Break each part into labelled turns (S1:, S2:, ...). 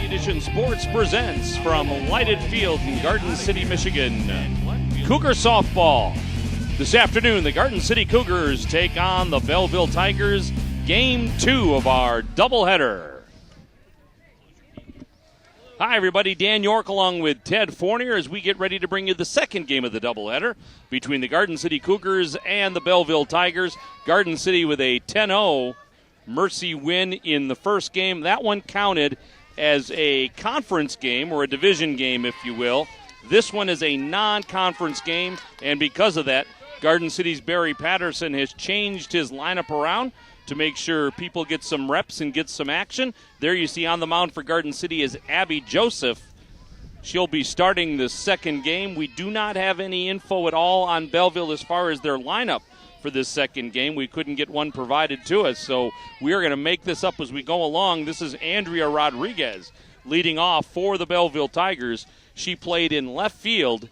S1: Edition Sports presents from Lighted Field in Garden City, Michigan, Cougar softball. This afternoon, the Garden City Cougars take on the Belleville Tigers, Game 2 of our doubleheader. Hi, everybody. Dan York along with Ted Fournier as we get ready to bring you the second game of the doubleheader between the Garden City Cougars and the Belleville Tigers. Garden City with a 10-0 Mercy win in the first game. That one counted as a conference game, or a division game, if you will. This one is a non-conference game, and because of that, Garden City's Barry Patterson has changed his lineup around to make sure people get some reps and get some action. There you see on the mound for Garden City is Abby Joseph. She'll be starting the second game. We do not have any info at all on Belleville as far as their lineup for this second game. We couldn't get one provided to us, so we are going to make this up as we go along. This is Andrea Rodriguez leading off for the Belleville Tigers. She played in left field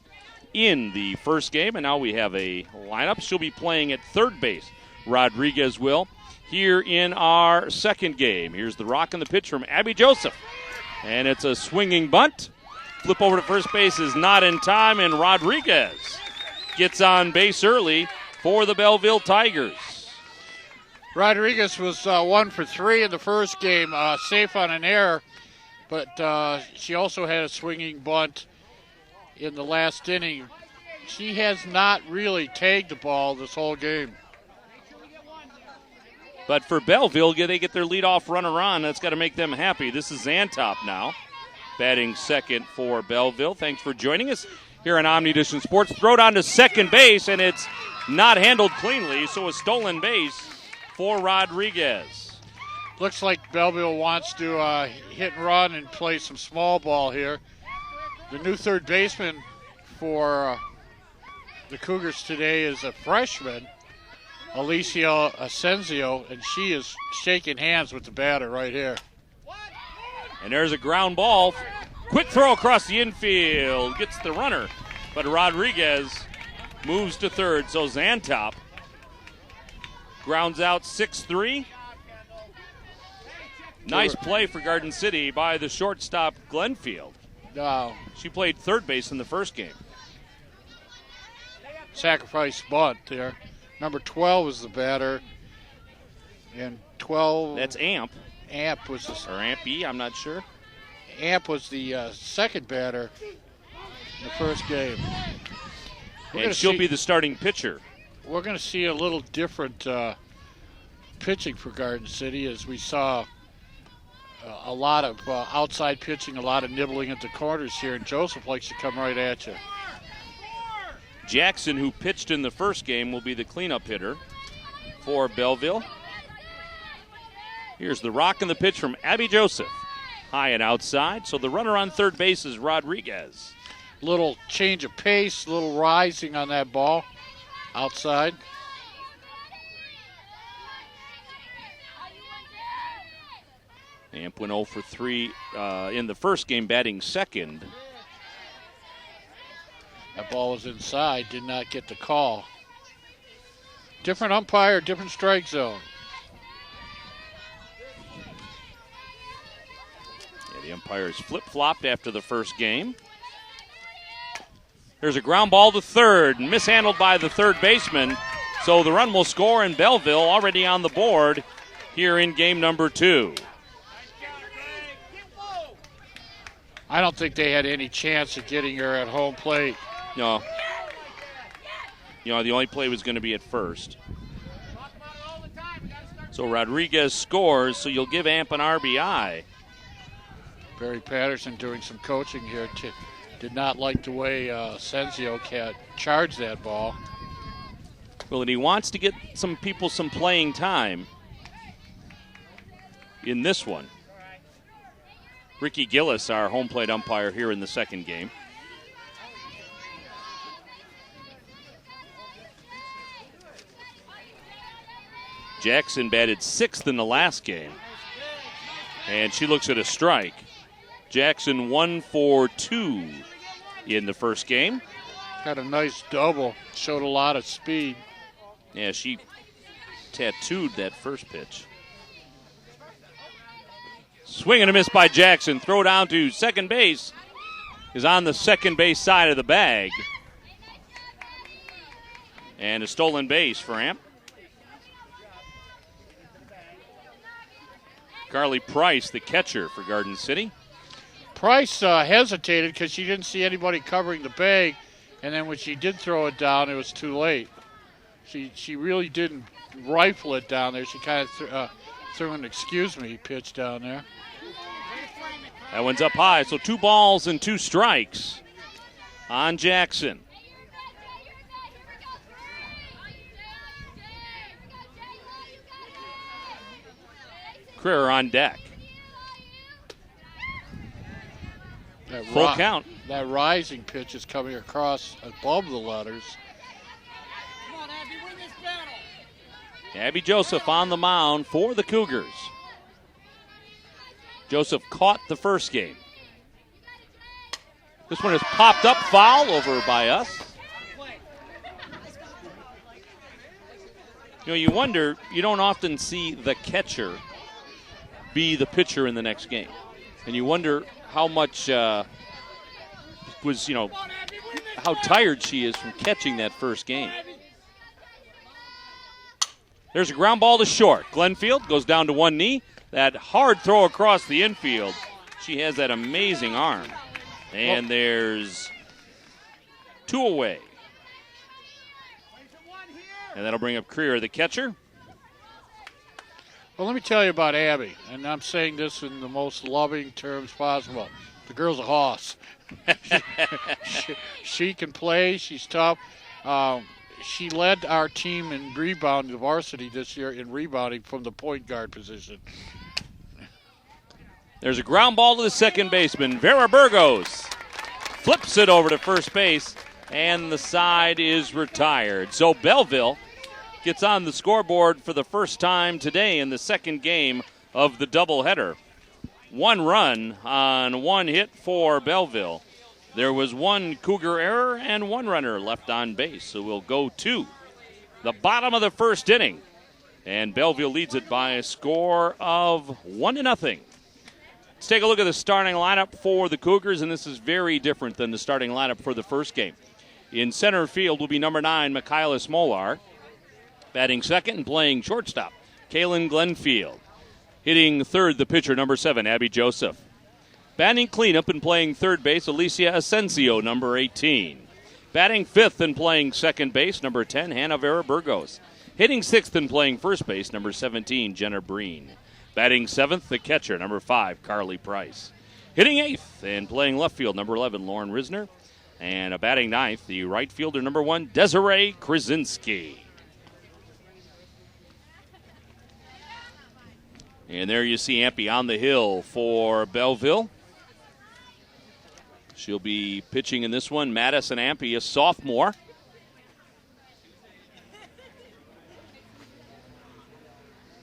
S1: in the first game, and now we have a lineup. She'll be playing at third base, Rodriguez will, here in our second game. Here's the rock and the pitch from Abby Joseph, and it's a swinging bunt. Flip over to first base is not in time, and Rodriguez gets on base early for the Belleville Tigers.
S2: Rodriguez was 1 for 3 in the first game, safe on an error, but she also had a swinging bunt in the last inning. She has not really tagged the ball this whole game.
S1: But for Belleville, they get their leadoff runner on. That's got to make them happy. This is Zantop now, batting second for Belleville. Thanks for joining us here on Omni Edition Sports. Throw down to second base, and it's not handled cleanly, so a stolen base for Rodriguez.
S2: Looks like Belleville wants to hit and run and play some small ball here. The new third baseman for the Cougars today is a freshman, Alicia Asensio, and she is shaking hands with the batter right here.
S1: And there's a ground ball. Quick throw across the infield. Gets the runner, but Rodriguez moves to third, so Zantop grounds out 6-3. Nice play for Garden City by the shortstop, Glenfield. She played third base in the first game.
S2: Sacrifice bunt there. Number 12 is the batter, and 12...
S1: That's Amp.
S2: Amp was the...
S1: Or Amp E, I'm not sure.
S2: Amp was the second batter in the first game.
S1: And she'll be the starting pitcher.
S2: We're going to see a little different pitching for Garden City, as we saw a lot of outside pitching, a lot of nibbling at the corners here, and Joseph likes to come right at you.
S1: Jackson, who pitched in the first game, will be the cleanup hitter for Belleville. Here's the rock and the pitch from Abby Joseph. High and outside, so the runner on third base is Rodriguez.
S2: Little change of pace, little rising on that ball outside.
S1: Amp went 0 for 3 in the first game, batting second.
S2: That ball was inside, did not get the call. Different umpire, different strike zone.
S1: Yeah, the umpires flip-flopped after the first game. There's a ground ball to third, mishandled by the third baseman. So the run will score, and Belleville already on the board here in game number 2.
S2: I don't think they had any chance of getting her at home plate.
S1: No. The only play was going to be at first. So Rodriguez scores, so you'll give Amp an RBI.
S2: Barry Patterson doing some coaching here. Did not like the way Senzio charged that ball.
S1: Well, and he wants to get some people some playing time in this one. Ricky Gillis, our home plate umpire here in the second game. Jackson batted 6th in the last game. And she looks at a strike. Jackson 1 for 2 in the first game.
S2: Had a nice double. Showed a lot of speed.
S1: Yeah, she tattooed that first pitch. Swing and a miss by Jackson. Throw down to second base. Is on the second base side of the bag. And a stolen base for Amp. Carly Price, the catcher for Garden City.
S2: Price hesitated because she didn't see anybody covering the bag, and then when she did throw it down, it was too late. She really didn't rifle it down there. She kind of threw an excuse me pitch down there.
S1: That one's up high, so 2 balls and 2 strikes on Jackson. Creer on deck. Full count.
S2: That rising pitch is coming across above the letters.
S3: Come on, Abby, win this battle.
S1: Abby Joseph on the mound for the Cougars. Joseph caught the first game. This one is popped up, foul over by us. You know, you wonder, you don't often see the catcher be the pitcher in the next game. And you wonder how much how tired she is from catching that first game. There's a ground ball to short. Glenfield goes down to one knee. That hard throw across the infield. She has that amazing arm. And there's 2 away. And that'll bring up Creer, the catcher.
S2: Well, let me tell you about Abby, and I'm saying this in the most loving terms possible. The girl's a hoss. she can play. She's tough. She led our team in rebounding, the varsity this year, in rebounding from the point guard position.
S1: There's a ground ball to the second baseman. Vera Burgos flips it over to first base, and the side is retired. So Belleville gets on the scoreboard for the first time today in the second game of the doubleheader. 1 run on 1 hit for Belleville. There was 1 Cougar error and 1 runner left on base. So we'll go to the bottom of the first inning. And Belleville leads it by a score of 1-0. Let's take a look at the starting lineup for the Cougars, and this is very different than the starting lineup for the first game. In center field will be number 9, Michaelis Molar. Batting second and playing shortstop, Kaylin Glenfield. Hitting third, the pitcher, number 7, Abby Joseph. Batting cleanup and playing third base, Alicia Asensio, number 18. Batting fifth and playing second base, number 10, Hannah Vera Burgos. Hitting sixth and playing first base, number 17, Jenna Breen. Batting seventh, the catcher, number 5, Carly Price. Hitting eighth and playing left field, number 11, Lauren Risner. And a batting ninth, the right fielder, number 1, Desiree Krasinski. And there you see Ampey on the hill for Belleville. She'll be pitching in this one. Madison Ampey, a sophomore.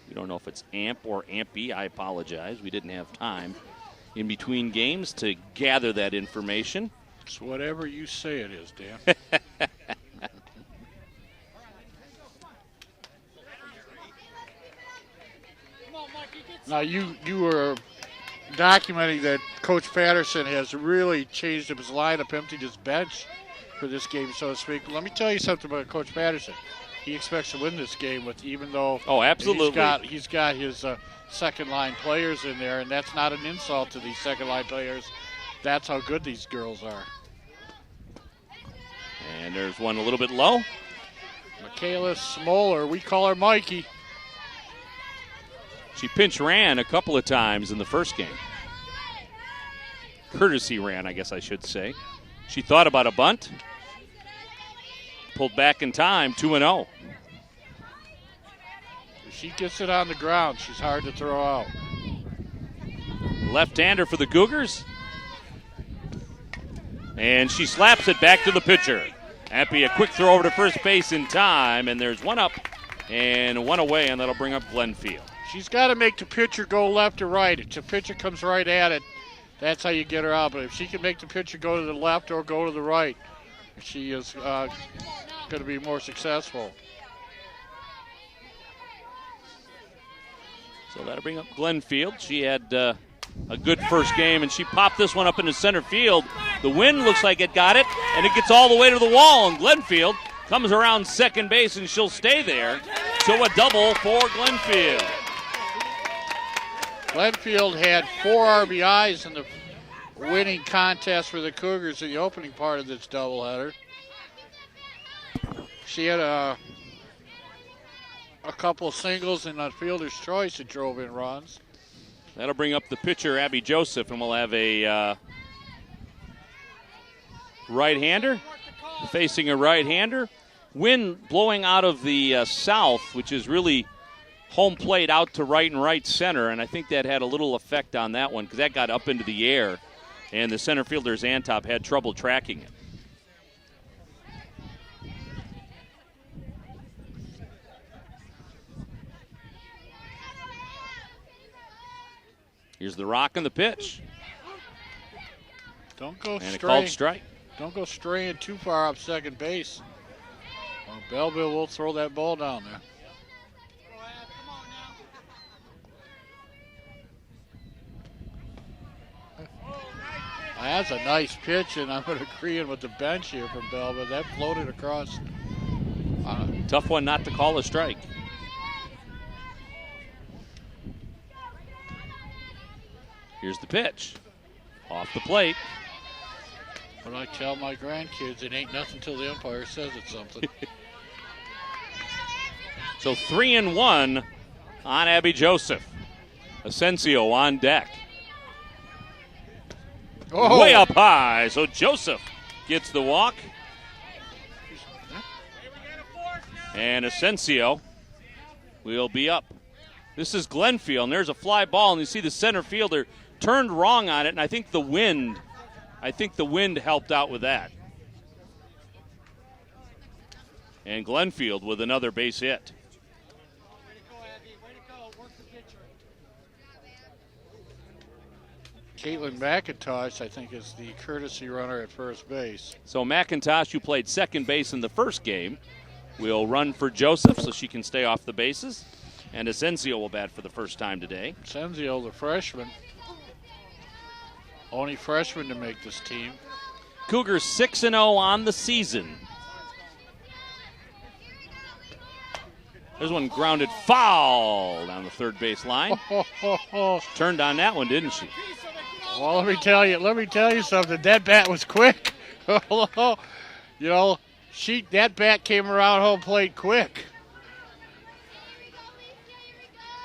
S1: We don't know if it's Amp or Ampey. I apologize. We didn't have time in between games to gather that information.
S2: It's whatever you say it is, Dan. Now, you were documenting that Coach Patterson has really changed up his lineup, emptied his bench for this game, so to speak. Let me tell you something about Coach Patterson. He expects to win this game, even though
S1: absolutely.
S2: he's got his second-line players in there, and that's not an insult to these second-line players. That's how good these girls are.
S1: And there's one a little bit low.
S2: Michaelis Smoller, we call her Mikey.
S1: She pinch ran a couple of times in the first game. Courtesy ran, I guess I should say. She thought about a bunt. Pulled back in time, 2-0.
S2: If she gets it on the ground, she's hard to throw out.
S1: Left-hander for the Cougars. And she slaps it back to the pitcher. Ampey, a quick throw over to first base in time, and there's one up and one away, and that'll bring up Glenfield.
S2: She's got to make the pitcher go left or right. If the pitcher comes right at it, that's how you get her out. But if she can make the pitcher go to the left or go to the right, she is going to be more successful.
S1: So that'll bring up Glenfield. She had a good first game, and she popped this one up into center field. The wind looks like it got it, and it gets all the way to the wall, and Glenfield comes around second base, and she'll stay there. So a double for Glenfield.
S2: Glenfield had 4 RBIs in the winning contest for the Cougars in the opening part of this doubleheader. She had a couple of singles and a fielder's choice that drove in runs.
S1: That'll bring up the pitcher, Abby Joseph, and we'll have a right-hander facing a right-hander. Wind blowing out of the south, which is really home plate out to right and right center, and I think that had a little effect on that one because that got up into the air, and the center fielder, Zantop, had trouble tracking it. Here's the rock and the pitch.
S2: Don't go
S1: and a called strike.
S2: Don't go straying too far up second base. Well, Belleville will throw that ball down there. That's a nice pitch, and I'm agreeing with the bench here from Belleville. That floated across.
S1: Tough one not to call a strike. Here's the pitch. Off the plate.
S2: But I tell my grandkids, it ain't nothing till the umpire says it's something.
S1: So 3-1 on Abby Joseph. Asensio on deck.
S2: Oh.
S1: Way up high. So Joseph gets the walk. And Asensio will be up. This is Glenfield, and there's a fly ball, and you see the center fielder turned wrong on it, and I think the wind helped out with that. And Glenfield with another base hit.
S2: Caitlin McIntosh, I think, is the courtesy runner at first base.
S1: So McIntosh, who played second base in the first game, will run for Joseph so she can stay off the bases. And Asensio will bat for the first time today.
S2: Asensio, the freshman. Only freshman to make this team.
S1: Cougars 6-0 on the season. There's one grounded foul down the third base line. Turned on that one, didn't she?
S2: Well, let me tell you something. That bat was quick. You know, that bat came around home plate quick.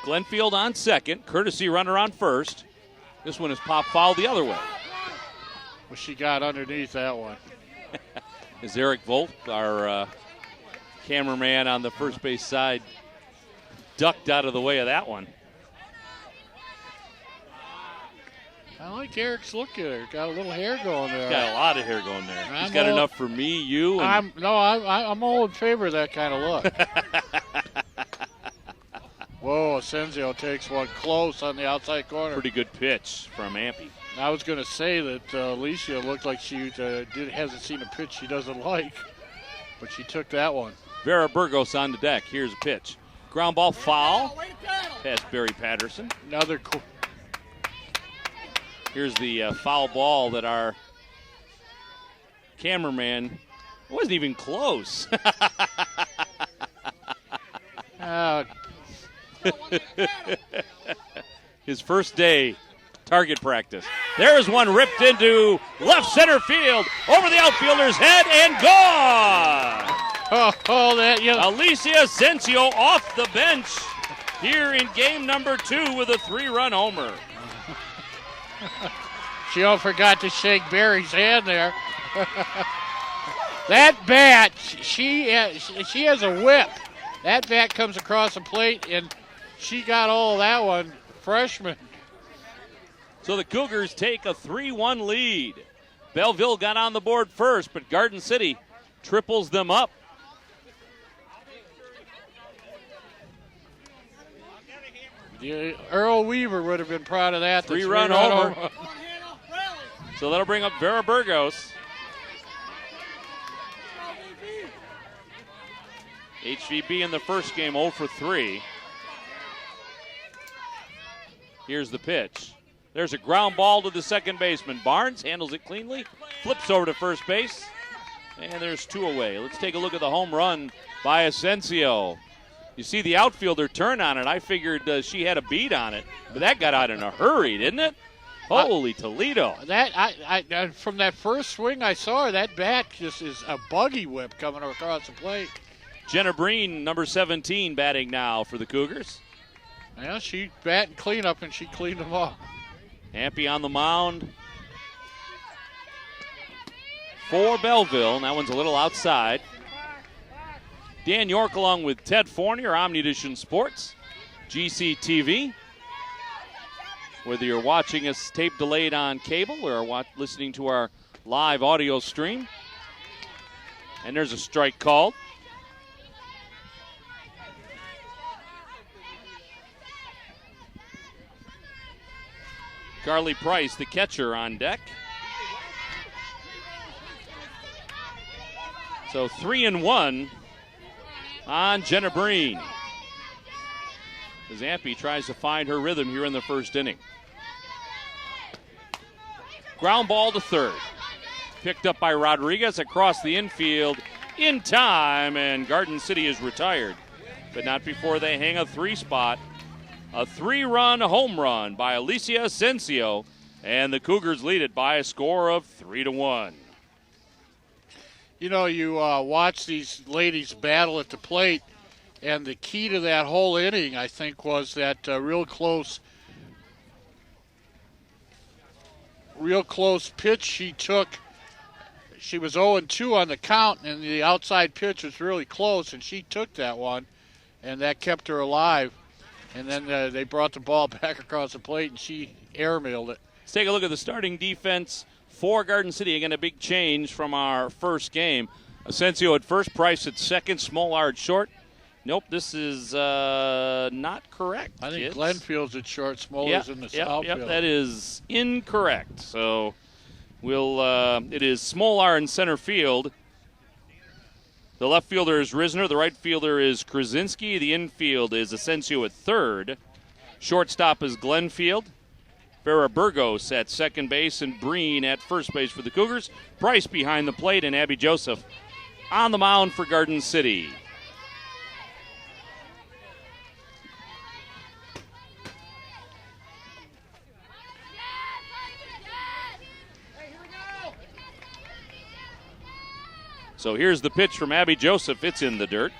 S1: Glenfield on second, courtesy runner on first. This one is pop foul the other way.
S2: Well, she got underneath that one.
S1: Is Eric Volt, our cameraman on the first base side, ducked out of the way of that one.
S3: I like Eric's look at her. Got a little hair going there.
S1: He's got a lot of hair going there. He's got enough for me, you, and
S2: I'm all in favor of that kind of look. Whoa, Asensio takes one close on the outside corner.
S1: Pretty good pitch from Ampey.
S2: I was going to say that Alicia looked like she hasn't seen a pitch she doesn't like, but she took that one.
S1: Vera Burgos on the deck. Here's a pitch. Ground ball foul. Past Barry Patterson. Here's the foul ball that our cameraman wasn't even close. His first day target practice. There's one ripped into left center field over the outfielder's head and gone. Alicia Asensio off the bench here in game number 2 with a 3-run homer.
S2: She forgot to shake Barry's hand there. That bat, she has a whip. That bat comes across the plate, and she got all of that one. Freshman.
S1: So the Cougars take a 3-1 lead. Belleville got on the board first, but Garden City triples them up.
S2: Earl Weaver would have been proud of that.
S1: Three-run homer. So that'll bring up Vera Burgos. HVB in the first game 0 for 3. Here's the pitch. There's a ground ball to the second baseman. Barnes handles it cleanly, flips over to first base, and there's 2 away. Let's take a look at the home run by Asensio. You see the outfielder turn on it. I figured she had a beat on it, but that got out in a hurry, didn't it? Holy Toledo.
S2: That from that first swing I saw her, that bat just is a buggy whip coming across the plate.
S1: Jenna Breen, number 17, batting now for the Cougars.
S2: Yeah, she batting cleanup, and she cleaned them up.
S1: Happy on the mound for Belleville. And that one's a little outside. Dan York along with Ted Fournier, Omnidition Sports, GCTV. Whether you're watching us tape delayed on cable or listening to our live audio stream. And there's a strike called. Carly Price, the catcher, on deck. So 3-1 on Jenna Breen, as Ampey tries to find her rhythm here in the first inning. Ground ball to third. Picked up by Rodriguez across the infield in time, and Garden City is retired. But not before they hang a 3 spot. A 3-run home run by Alicia Asensio, and the Cougars lead it by a score of 3-1.
S2: You know, you watch these ladies battle at the plate, and the key to that whole inning, I think, was that real close pitch she took. She was 0-2 on the count, and the outside pitch was really close, and she took that one, and that kept her alive. And then they brought the ball back across the plate, and she airmailed it.
S1: Let's take a look at the starting defense for Garden City. Again, a big change from our first game. Asensio at first, Price at second, Smolar at short. Nope, this is not correct.
S2: I think Glenfield's at short, Smolar's in the outfield.
S1: Yep, that is incorrect. So it is Smolar in center field. The left fielder is Risner. The right fielder is Krasinski. The infield is Asensio at third. Shortstop is Glenfield. Vera Burgos at second base and Breen at first base for the Cougars. Price behind the plate and Abby Joseph on the mound for Garden City. So here's the pitch from Abby Joseph. It's in the dirt.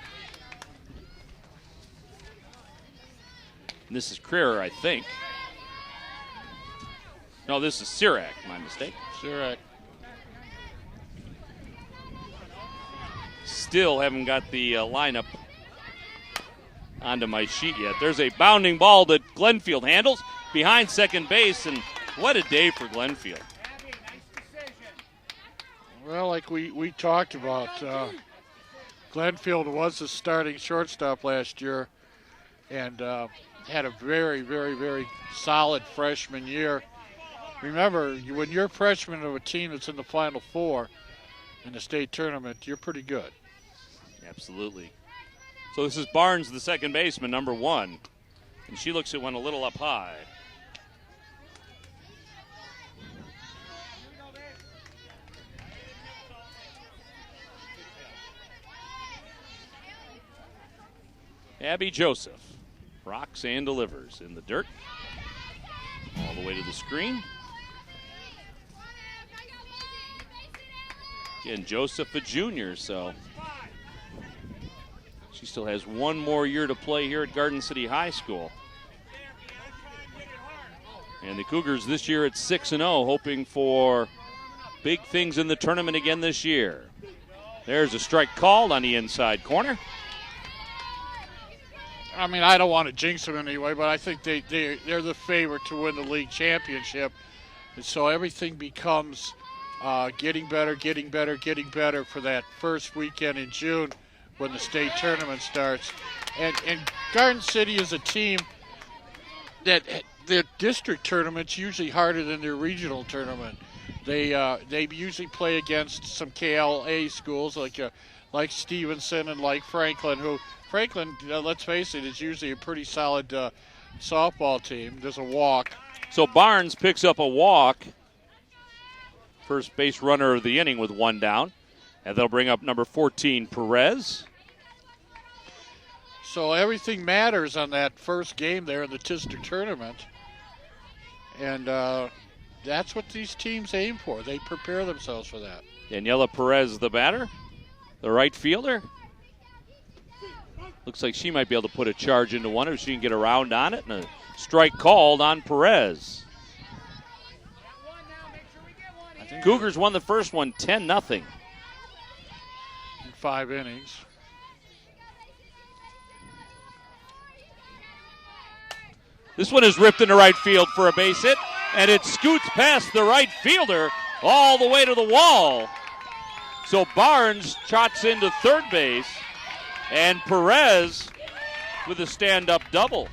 S1: And this is Creer, I think. No, this is Sirac, my mistake.
S2: Sirac.
S1: Still haven't got the lineup onto my sheet yet. There's a bounding ball that Glenfield handles behind second base, and what a day for Glenfield.
S2: Well, like we talked about, Glenfield was the starting shortstop last year and had a very, very, very solid freshman year. Remember, when you're a freshman of a team that's in the Final Four in the state tournament, you're pretty good.
S1: Absolutely. So this is Barnes, the second baseman, number 1. And she looks at one a little up high. Abby Joseph rocks and delivers in the dirt. All the way to the screen. Again, Joseph a junior, so she still has one more year to play here at Garden City High School. And the Cougars this year at 6-0, hoping for big things in the tournament again this year. There's a strike called on the inside corner.
S2: I mean, I don't want to jinx them anyway, but I think they're the favorite to win the league championship. And so everything becomes getting better for that first weekend in June when the state tournament starts. And Garden City is a team that the district tournament's usually harder than their regional tournament. They usually play against some KLA schools like Stevenson and like Franklin. Franklin, let's face it, is usually a pretty solid softball team. There's a walk.
S1: So Barnes picks up a walk. First base runner of the inning with one down. And they'll bring up number 14, Perez.
S2: So everything matters on that first game there in the district tournament. And that's what these teams aim for. They prepare themselves for that.
S1: Daniela Perez, the batter, the right fielder. Looks like she might be able to put a charge into one if she can get around on it. And a strike called on Perez. Cougars won the first one 10-0.
S2: In 5 innings.
S1: This one is ripped into right field for a base hit, and it scoots past the right fielder all the way to the wall. So Barnes trots into third base, and Perez with a stand-up double.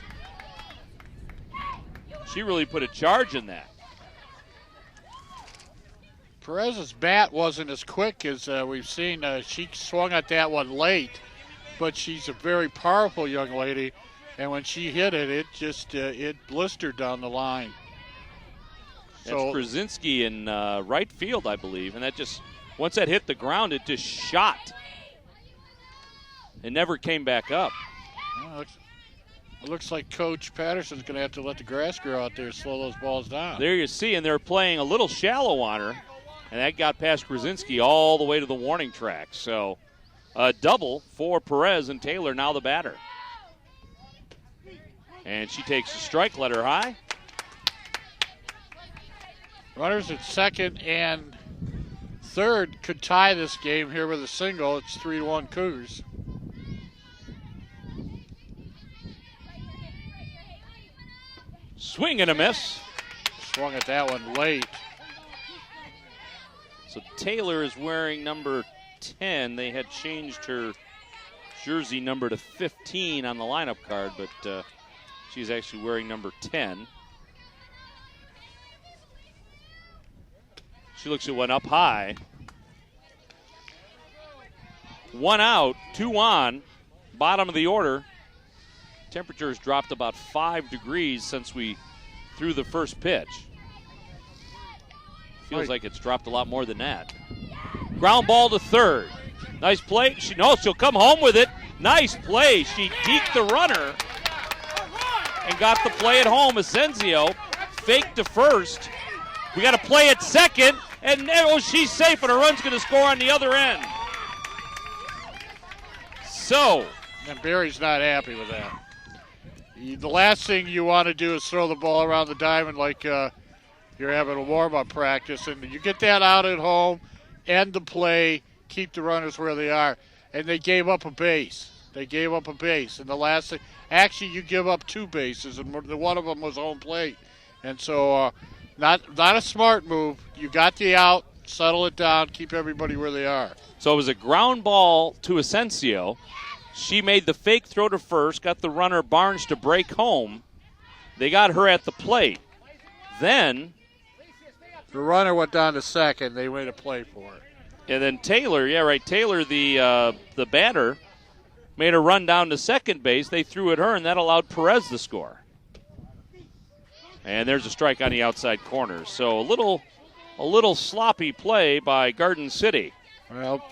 S1: She really put a charge in that.
S2: Perez's bat wasn't as quick as we've seen. She swung at that one late, but she's a very powerful young lady. And when she hit it, it blistered down the line.
S1: That's Krasinski in right field, I believe. And that just, once that hit the ground, it just shot. It never came back up.
S2: Well, it looks like Coach Patterson's going to have to let the grass grow out there and slow those balls down.
S1: There you see, and they're playing a little shallow on her. And that got past Krasinski all the way to the warning track. So a double for Perez, and Taylor now the batter. And she takes a strike, let her high.
S2: Runners at second and third could tie this game here with a single. It's 3-1 Cougars.
S1: Swing and a miss.
S2: Swung at that one late.
S1: So Taylor is wearing number 10. They had changed her jersey number to 15 on the lineup card, but she's actually wearing number 10. She looks at one up high. 1 out, 2 on, bottom of the order. Temperature has dropped about 5 degrees since we threw the first pitch. Feels like it's dropped a lot more than that. Ground ball to third. Nice play. She'll come home with it. Nice play. She deked the runner and got the play at home. Asensio faked to first. We got to play at second, and she's safe, and her run's going to score on the other end. So.
S2: And Barry's not happy with that. The last thing you want to do is throw the ball around the diamond like you're having a warm-up practice, and you get that out at home, end the play, keep the runners where they are. And they gave up a base. And the last thing, actually you give up 2 bases, and one of them was home plate. And so not a smart move. You got the out, settle it down, keep everybody where they are.
S1: So it was a ground ball to Asensio. She made the fake throw to first, got the runner Barnes to break home. They got her at the plate. Then
S2: the runner went down to second. They made a play for her.
S1: And then Taylor, Taylor, the batter, made a run down to second base. They threw at her, and that allowed Perez to score. And there's a strike on the outside corner. So a little sloppy play by Garden City.
S2: Well,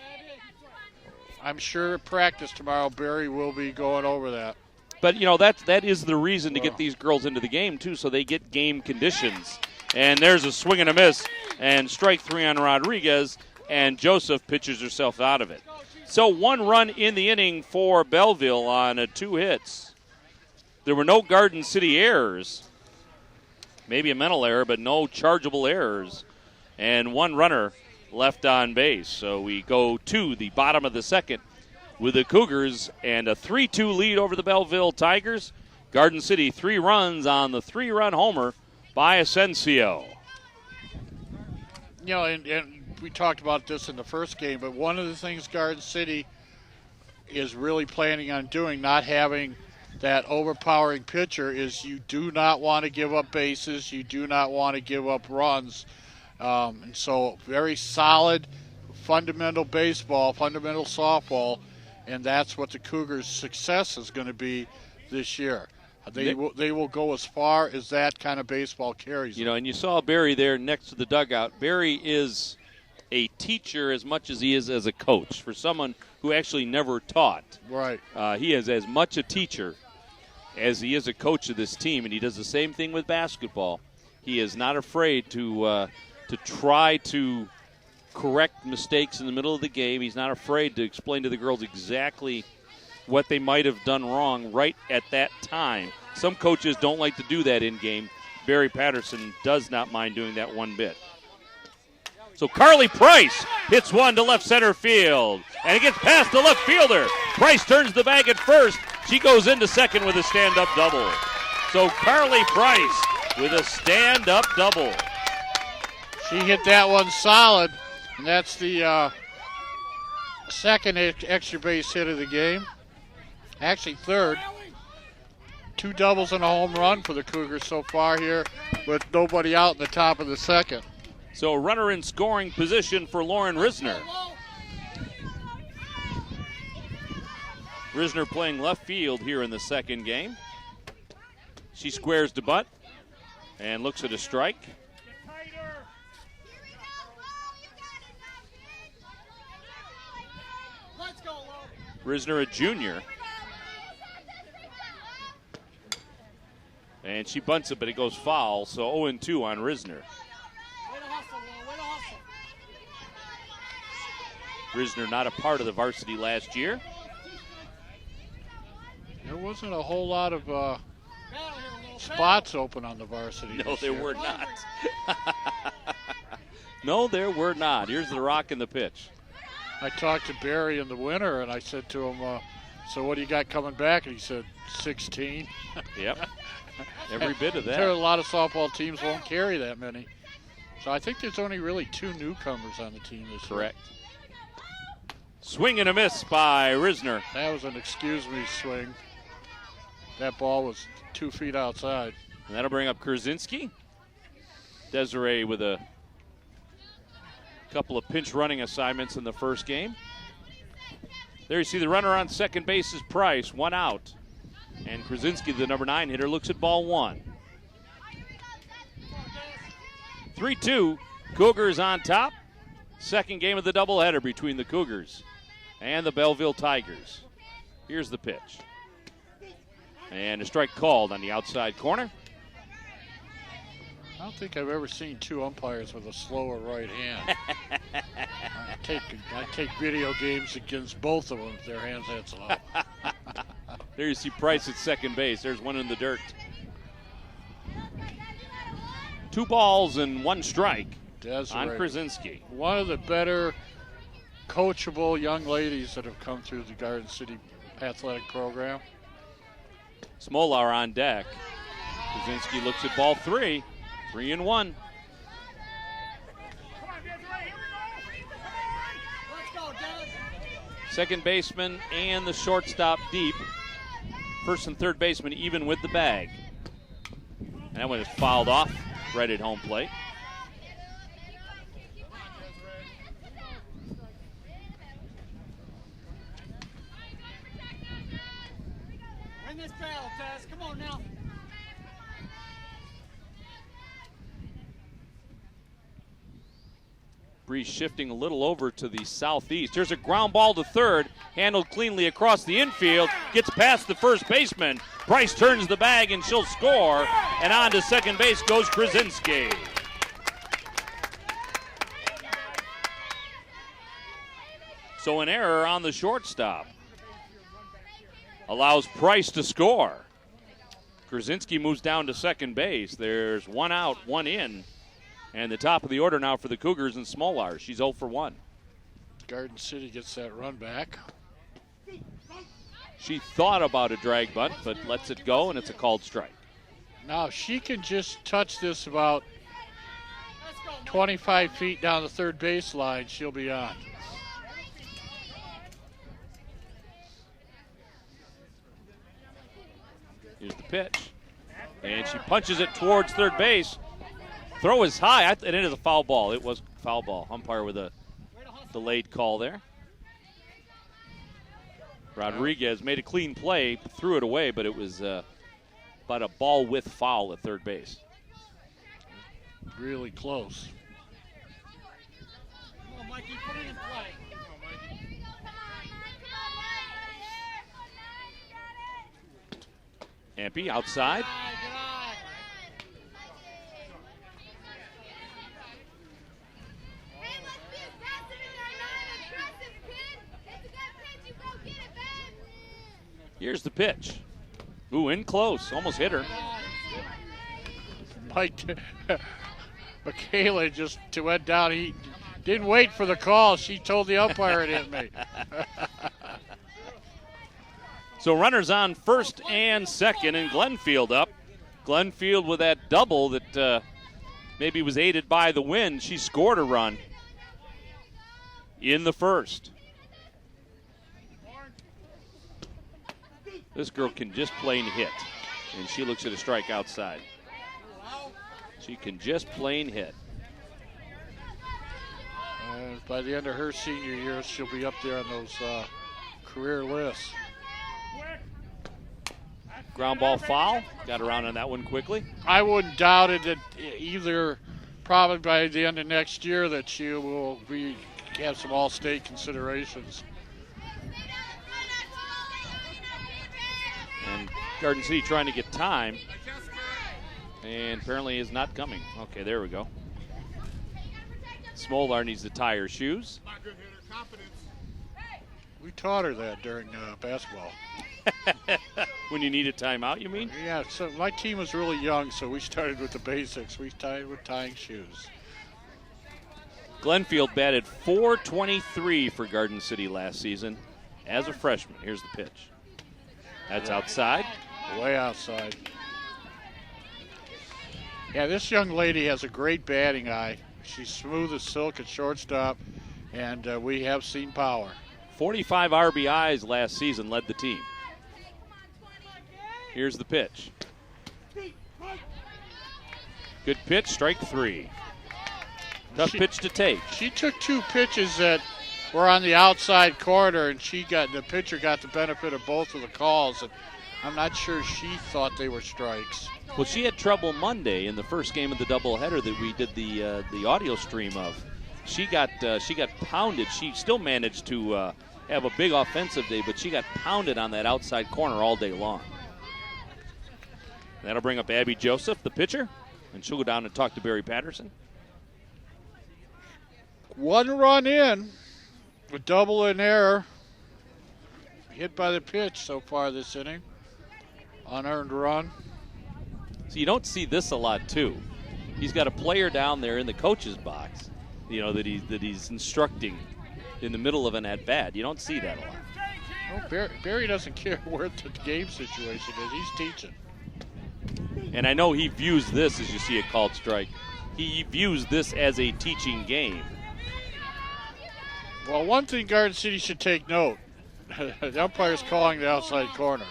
S2: I'm sure at practice tomorrow Barry will be going over that.
S1: But, that is the reason to get these girls into the game, too, so they get game conditions. And there's a swing and a miss, and strike 3 on Rodriguez, and Joseph pitches herself out of it. So 1 run in the inning for Belleville on 2 hits. There were no Garden City errors. Maybe a mental error, but no chargeable errors. And 1 runner left on base. So we go to the bottom of the second with the Cougars and a 3-2 lead over the Belleville Tigers. Garden City 3 runs on the 3-run homer by Asensio.
S2: And we talked about this in the first game, but one of the things Garden City is really planning on doing, not having that overpowering pitcher is you do not want to give up bases. You do not want to give up runs. And so very solid, fundamental baseball, fundamental softball, and that's what the Cougars' success is going to be this year. They will go as far as that kind of baseball carries.
S1: You know, and you saw Barry there next to the dugout. Barry is a teacher as much as he is as a coach. For someone who actually never taught,
S2: right?
S1: He is as much a teacher as he is a coach of this team, and he does the same thing with basketball. He is not afraid to try to correct mistakes in the middle of the game. He's not afraid to explain to the girls exactly what they might have done wrong right at that time. Some coaches don't like to do that in game. Barry Patterson does not mind doing that one bit. So Carly Price hits one to left center field, and it gets past the left fielder. Price turns the bag at first. She goes into second with a stand-up double. So Carly Price with a stand-up double.
S2: She hit that one solid, and that's the second extra base hit of the game. Actually, third. 2 doubles and a home run for the Cougars so far here, with nobody out in the top of the second.
S1: So a runner in scoring position for Lauren Risner. Risner playing left field here in the second game. She squares to butt and looks at a strike. Risner, a junior. And she bunts it, but it goes foul, so 0-2 on Risner. Risner not a part of the varsity last year.
S2: There wasn't a whole lot of spots open on the varsity.
S1: No, there were not. No, there were not. Here's the rock and the pitch.
S2: I talked to Barry in the winter, and I said to him, so what do you got coming back? And he said, 16.
S1: Yep. Every bit of that.
S2: There are a lot of softball teams won't carry that many. So I think there's only really 2 newcomers on the team this year.
S1: Correct. Swing and a miss by Risner.
S2: That was an excuse me swing. That ball was 2 feet outside.
S1: And that'll bring up Kurzinski. Desiree with a couple of pinch running assignments in the first game. There you see the runner on second base is Price, 1 out. And Krasinski, the number 9 hitter, looks at ball 1. 3-2, Cougars on top. Second game of the doubleheader between the Cougars and the Belleville Tigers. Here's the pitch. And a strike called on the outside corner.
S2: I don't think I've ever seen 2 umpires with a slower right hand. I take video games against both of them if their hands that slow.
S1: There you see Price at second base. There's one in the dirt. 2 balls and 1 strike
S2: Desiree,
S1: on Krasinski.
S2: one of the better coachable young ladies that have come through the Garden City athletic program.
S1: Smolar on deck. Krasinski looks at ball 3. 3-1. Second baseman and the shortstop deep. First and third baseman even with the bag. And that one is fouled off right at home plate.
S4: Win this battle, Taz. Come on now.
S1: Breeze shifting a little over to the southeast. Here's a ground ball to third, handled cleanly across the infield, gets past the first baseman. Price turns the bag and she'll score, and on to second base goes Krasinski. So an error on the shortstop allows Price to score. Krasinski moves down to second base. There's 1 out, 1 in. And the top of the order now for the Cougars and Smolar. She's 0 for 1.
S2: Garden City gets that run back.
S1: She thought about a drag bunt, but lets it go, and it's a called strike.
S2: Now, if she can just touch this about 25 feet down the third base line, she'll be on.
S1: Here's the pitch. And she punches it towards third base. Throw is high, and it is a foul ball. It was foul ball. Umpire with a delayed call there. Rodriguez made a clean play, threw it away, but it was about a ball with foul at third base.
S2: Really close.
S4: Come on, Mikey, put it in play.
S1: Ampey outside. Here's the pitch. Ooh, in close. Almost hit her.
S2: Mike, Michaela just went down. He didn't wait for the call. She told the umpire it hit me.
S1: So runners on first and second, and Glenfield up. Glenfield with that double that maybe was aided by the wind. She scored a run in the first. This girl can just plain hit, and she looks at a strike outside. She can just plain hit.
S2: By the end of her senior year, she'll be up there on those career lists.
S1: Ground ball foul. Got around on that one quickly.
S2: I wouldn't doubt it that either probably by the end of next year that she will have some all-state considerations.
S1: And Garden City trying to get time, and apparently is not coming. Okay, there we go. Smolar needs to tie her shoes.
S2: We taught her that during basketball.
S1: When you need a timeout, you mean?
S2: Yeah, so my team was really young, so we started with the basics. We started with tying shoes.
S1: Glenfield batted .423 for Garden City last season as a freshman. Here's the pitch. That's outside.
S2: Way outside. Yeah, this young lady has a great batting eye. She's smooth as silk at shortstop, and we have seen power.
S1: 45 RBIs last season, led the team. Here's the pitch. Good pitch, strike three. Tough pitch to take.
S2: She took two pitches that were on the outside corner, and the pitcher got the benefit of both of the calls. And I'm not sure she thought they were strikes.
S1: Well, she had trouble Monday in the first game of the doubleheader that we did the audio stream of. She got pounded. She still managed to have a big offensive day, but she got pounded on that outside corner all day long. That'll bring up Abby Joseph, the pitcher, and she'll go down and talk to Barry Patterson.
S2: One run in, a double in error. Hit by the pitch so far this inning. Unearned run.
S1: So you don't see this a lot too. He's got a player down there in the coach's box, that he's instructing in the middle of an at bat. You don't see that a lot.
S2: Well, Barry doesn't care where the game situation is. He's teaching.
S1: And I know he views this as you see a called strike. He views this as a teaching game.
S2: Well, one thing Garden City should take note, the umpire's calling the outside corner.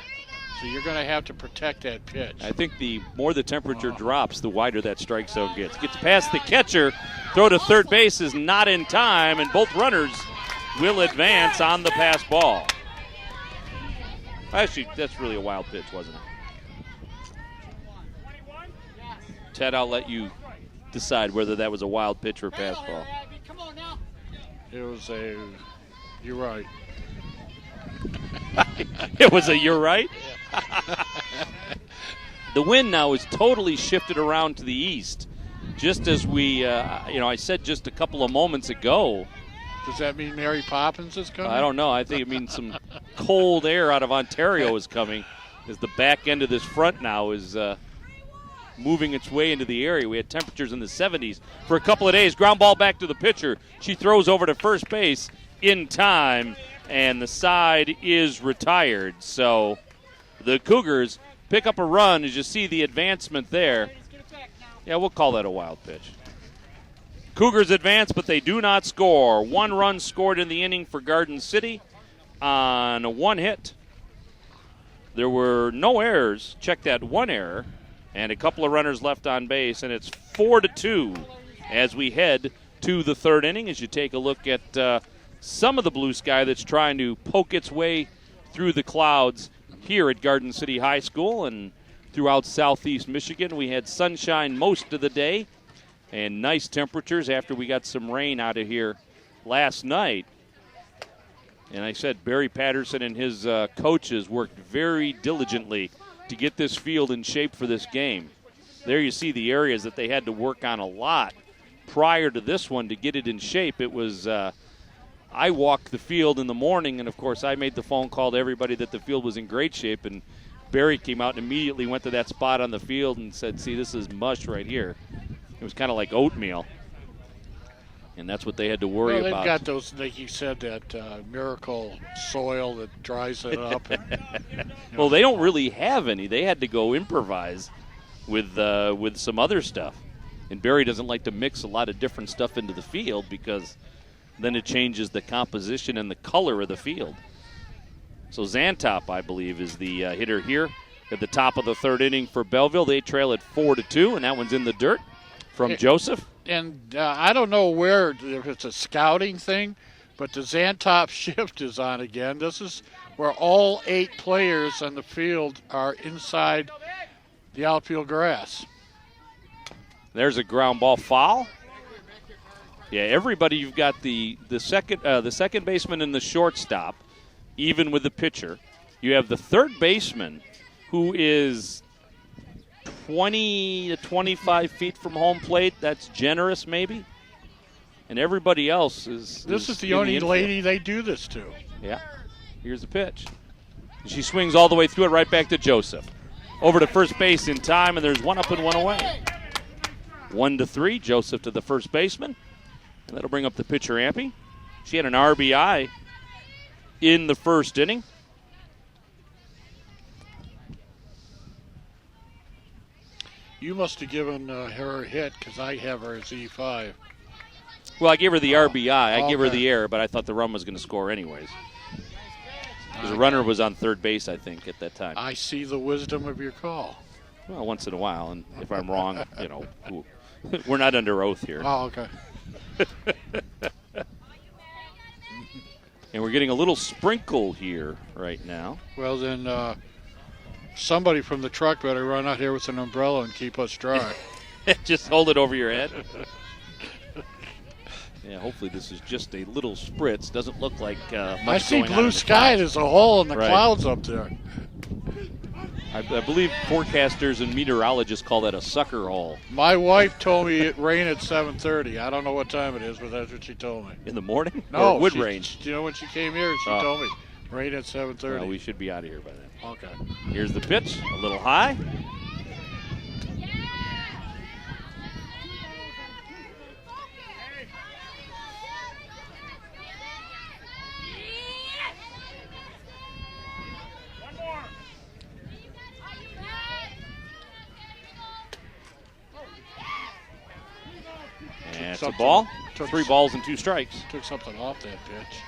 S2: So you're going to have to protect that pitch.
S1: I think the more the temperature drops, the wider that strike zone gets. Gets past the catcher. Throw to third base is not in time, and both runners will advance on the pass ball. Actually, that's really a wild pitch, wasn't it? Ted, I'll let you decide whether that was a wild pitch or pass ball.
S4: Come on now.
S2: It was you're right.
S1: It was you're right? The wind now is totally shifted around to the east. Just as I said just a couple of moments ago.
S2: Does that mean Mary Poppins is coming?
S1: I don't know. I think it means some cold air out of Ontario is coming, as the back end of this front now is moving its way into the area. We had temperatures in the 70s for a couple of days. Ground ball back to the pitcher. She throws over to first base in time, and the side is retired. So the Cougars pick up a run as you see the advancement there. Yeah, we'll call that a wild pitch. Cougars advance, but they do not score. One run scored in the inning for Garden City on one hit. There were no errors. Check that, one error, and a couple of runners left on base, and it's 4-2 as we head to the third inning. As you take a look at some of the blue sky that's trying to poke its way through the clouds here at Garden City High School and throughout southeast Michigan. We had sunshine most of the day and nice temperatures after we got some rain out of here last night. And I said Barry Patterson and his coaches worked very diligently to get this field in shape for this game. There you see the areas that they had to work on a lot prior to this one to get it in shape. It was I walked the field in the morning, and, of course, I made the phone call to everybody that the field was in great shape, and Barry came out and immediately went to that spot on the field and said, see, this is mush right here. It was kind of like oatmeal. And that's what they had to worry about.
S2: They've got those, like you said, that miracle soil that dries it up. And,
S1: well, they don't really have any. They had to go improvise with some other stuff. And Barry doesn't like to mix a lot of different stuff into the field because then it changes the composition and the color of the field. So Zantop, I believe, is the hitter here at the top of the third inning for Belleville. They trail at 4-2, and that one's in the dirt from Joseph.
S2: And I don't know if it's a scouting thing, but the Zantop shift is on again. This is where all 8 players on the field are inside the outfield grass.
S1: There's a ground ball foul. Yeah, everybody. You've got the second baseman and the shortstop, even with the pitcher. You have the third baseman, who is 20 to 25 feet from home plate. That's generous, maybe. And everybody else is.
S2: This is the only lady they do this to.
S1: Yeah. Here's the pitch. She swings all the way through it, right back to Joseph. Over to first base in time, and there's one up and one away. 1-3. Joseph to the first baseman. And that'll bring up the pitcher, Ampey. She had an RBI in the first inning.
S2: You must have given her a hit because I have her as E5.
S1: Well, I gave her the RBI. I gave her the error, but I thought the run was going to score anyways. Because the runner was on third base, I think, at that time.
S2: I see the wisdom of your call.
S1: Well, once in a while, and if I'm wrong, we're not under oath here.
S2: Oh, okay.
S1: And we're getting a little sprinkle here right now.
S2: Well, then somebody from the truck better run out here with an umbrella and keep us dry.
S1: Just hold it over your head. Yeah, hopefully this is just a little spritz. Doesn't look like much
S2: I see
S1: going
S2: blue
S1: on
S2: sky. There's a hole in the clouds up there.
S1: I believe forecasters and meteorologists call that a sucker hole.
S2: My wife told me it rained at 7:30. I don't know what time it is, but that's what she told me.
S1: In the morning?
S2: No,
S1: or it would rain.
S2: You know, when she came here, she told me rain at 7:30.
S1: Well, we should be out of here by then.
S2: Okay.
S1: Here's the pitch, a little high. And it's a ball. 3 balls and 2 strikes.
S2: Took something off that pitch.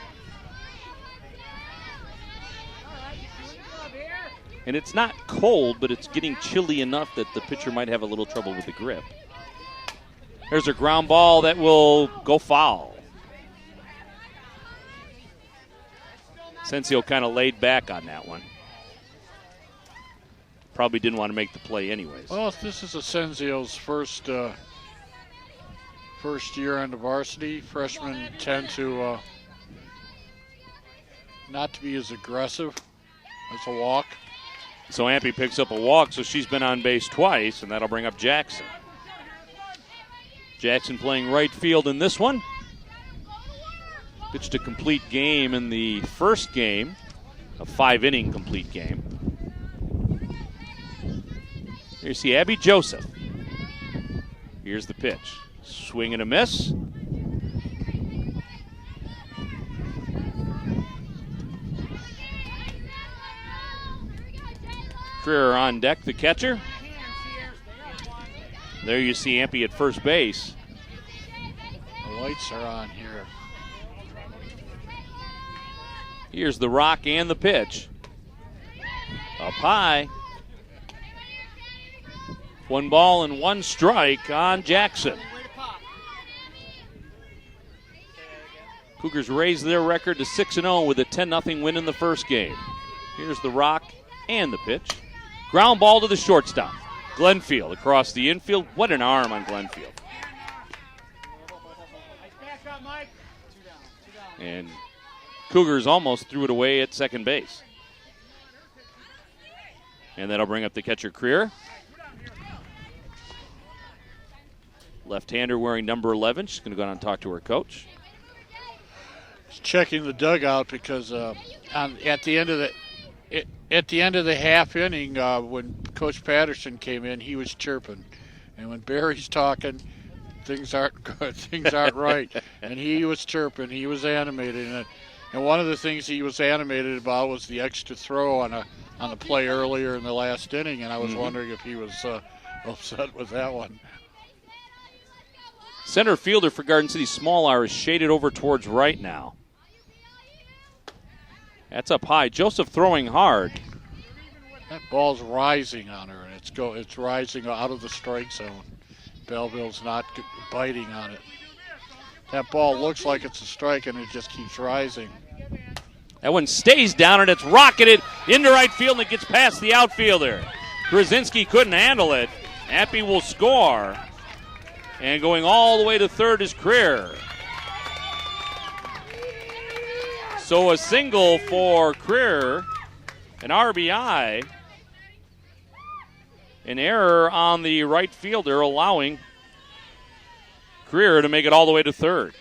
S1: And it's not cold, but it's getting chilly enough that the pitcher might have a little trouble with the grip. There's a ground ball that will go foul. Sensio kind of laid back on that one. Probably didn't want to make the play anyways.
S2: Well, this is Asensio's first year on the varsity. Freshmen tend to not to be as aggressive as a walk.
S1: So Ampey picks up a walk, so she's been on base twice, and that'll bring up Jackson. Jackson playing right field in this one. Pitched a complete game in the first game, a 5-inning complete game. Here you see Abby Joseph. Here's the pitch. Swing and a miss. Freer on deck, the catcher. There you see Ampey at first base.
S2: The lights are on here.
S1: Here's the rock and the pitch. Up high. 1 ball and 1 strike on Jackson. Cougars raised their record to 6-0 with a 10-0 win in the first game. Here's the rock and the pitch. Ground ball to the shortstop. Glenfield across the infield. What an arm on Glenfield. And Cougars almost threw it away at second base. And that'll bring up the catcher, Creer. Left-hander wearing number 11. She's going to go down and talk to her coach.
S2: She's checking the dugout because at the end of the half inning, when Coach Patterson came in, he was chirping, and when Barry's talking, things aren't good, things aren't right, and he was chirping, he was animated, and one of the things he was animated about was the extra throw on the play earlier in the last inning, and I was wondering if he was upset with that one.
S1: Center fielder for Garden City Small is shaded over towards right now. That's up high. Joseph throwing hard.
S2: That ball's rising on her, and it's rising out of the strike zone. Belleville's not biting on it. That ball looks like it's a strike, and it just keeps rising.
S1: That one stays down, and it's rocketed into right field, and it gets past the outfielder. Krasinski couldn't handle it. Appy will score. And going all the way to third is Creer. So a single for Creer, an RBI, an error on the right fielder allowing Creer to make it all the way to third.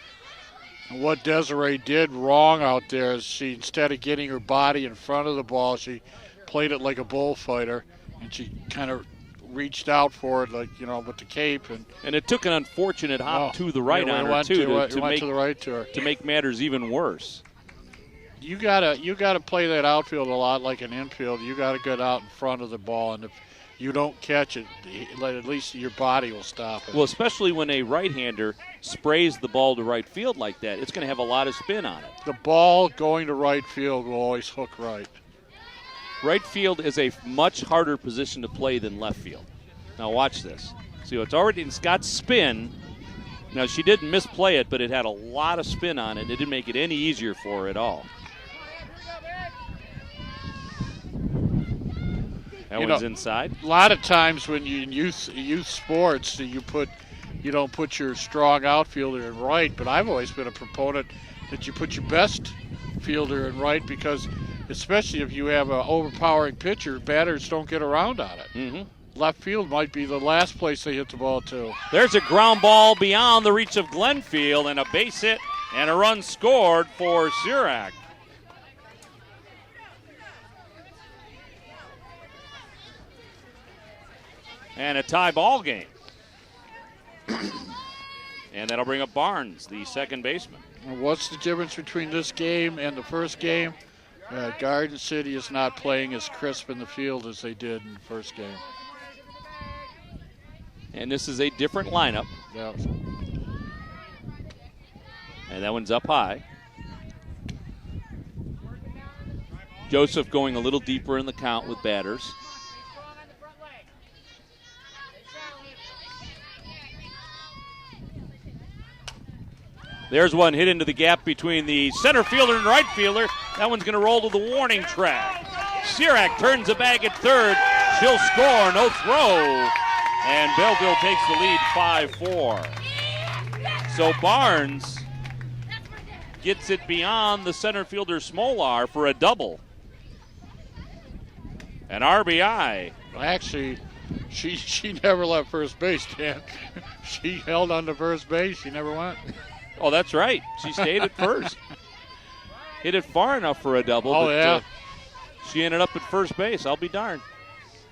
S2: And what Desiree did wrong out there is she, instead of getting her body in front of the ball, she played it like a bullfighter, and she kind of reached out for it, like, with the cape, and
S1: it took an unfortunate hop to the right on her too, to make matters even worse.
S2: You gotta play that outfield a lot like an infield. You gotta get out in front of the ball, and if you don't catch it, at least your body will stop it.
S1: Well, especially when a right-hander sprays the ball to right field like that, it's going to have a lot of spin on it.
S2: The ball going to right field will always hook right.
S1: Right field is a much harder position to play than left field. Now watch this. See, it's got spin. Now she didn't misplay it, but it had a lot of spin on it. It didn't make it any easier for her at all. That one's inside.
S2: A lot of times when you in youth sports, you don't put your strong outfielder in right, but I've always been a proponent that you put your best fielder in right, because especially if you have an overpowering pitcher, batters don't get around on it.
S1: Mm-hmm.
S2: Left field might be the last place they hit the ball to.
S1: There's a ground ball beyond the reach of Glenfield, and a base hit and a run scored for Sirac. And a tie ball game. And that'll bring up Barnes, the second baseman.
S2: What's the difference between this game and the first game? Garden City is not playing as crisp in the field as they did in the first game.
S1: And this is a different lineup.
S2: Yeah.
S1: And that one's up high. Joseph going a little deeper in the count with batters. There's one hit into the gap between the center fielder and right fielder. That one's going to roll to the warning track. Sirac turns the bag at third. She'll score, no throw. And Belleville takes the lead 5-4. So Barnes gets it beyond the center fielder Smolar for a double. An RBI.
S2: Actually, she never left first base, Dan. She held on to first base. She never went.
S1: Oh, that's right. She stayed at first. Hit it far enough for a double.
S2: Oh,
S1: but,
S2: yeah.
S1: She ended up at first base. I'll be darned.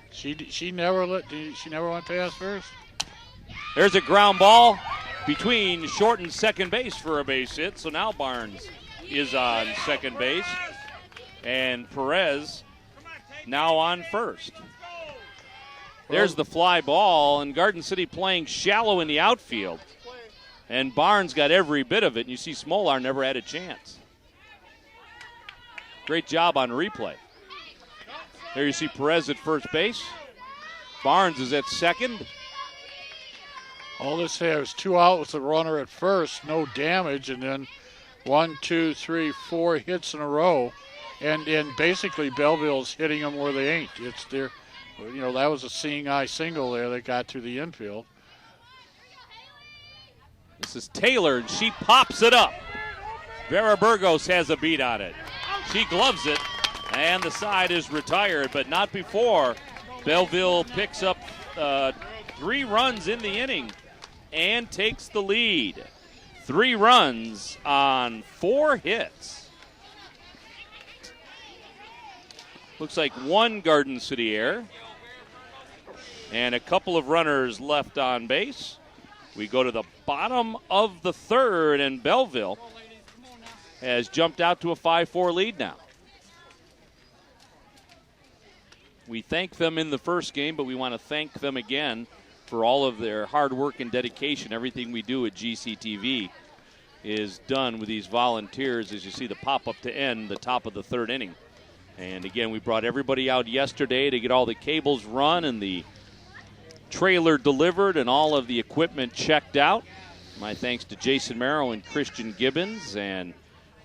S2: She never went past first.
S1: There's a ground ball between short and second base for a base hit. So now Barnes is on second base. And Perez now on first. There's the fly ball, and Garden City playing shallow in the outfield. And Barnes got every bit of it, and you see Smolar never had a chance. Great job on replay. There you see Perez at first base. Barnes is at second.
S2: All this here is 2 out with the runner at first, no damage, and then 1, 2, 3, 4 hits in a row. And basically Belleville's hitting them where they ain't. It's their, that was a seeing eye single there that got to the infield.
S1: This is Taylor, and she pops it up. Vera Burgos has a beat on it. She gloves it, and the side is retired, but not before. Belleville picks up 3 runs in the inning and takes the lead. 3 runs on 4 hits. Looks like 1 Garden City error and a couple of runners left on base. We go to the bottom of the 3rd, and Belleville has jumped out to a 5-4 lead now. We thank them in the first game, but we want to thank them again for all of their hard work and dedication. Everything we do at GCTV is done with these volunteers, as you see the pop-up to end the top of the 3rd inning. And again, we brought everybody out yesterday to get all the cables run and the trailer delivered and all of the equipment checked out. My thanks to Jason Merrow and Christian Gibbons and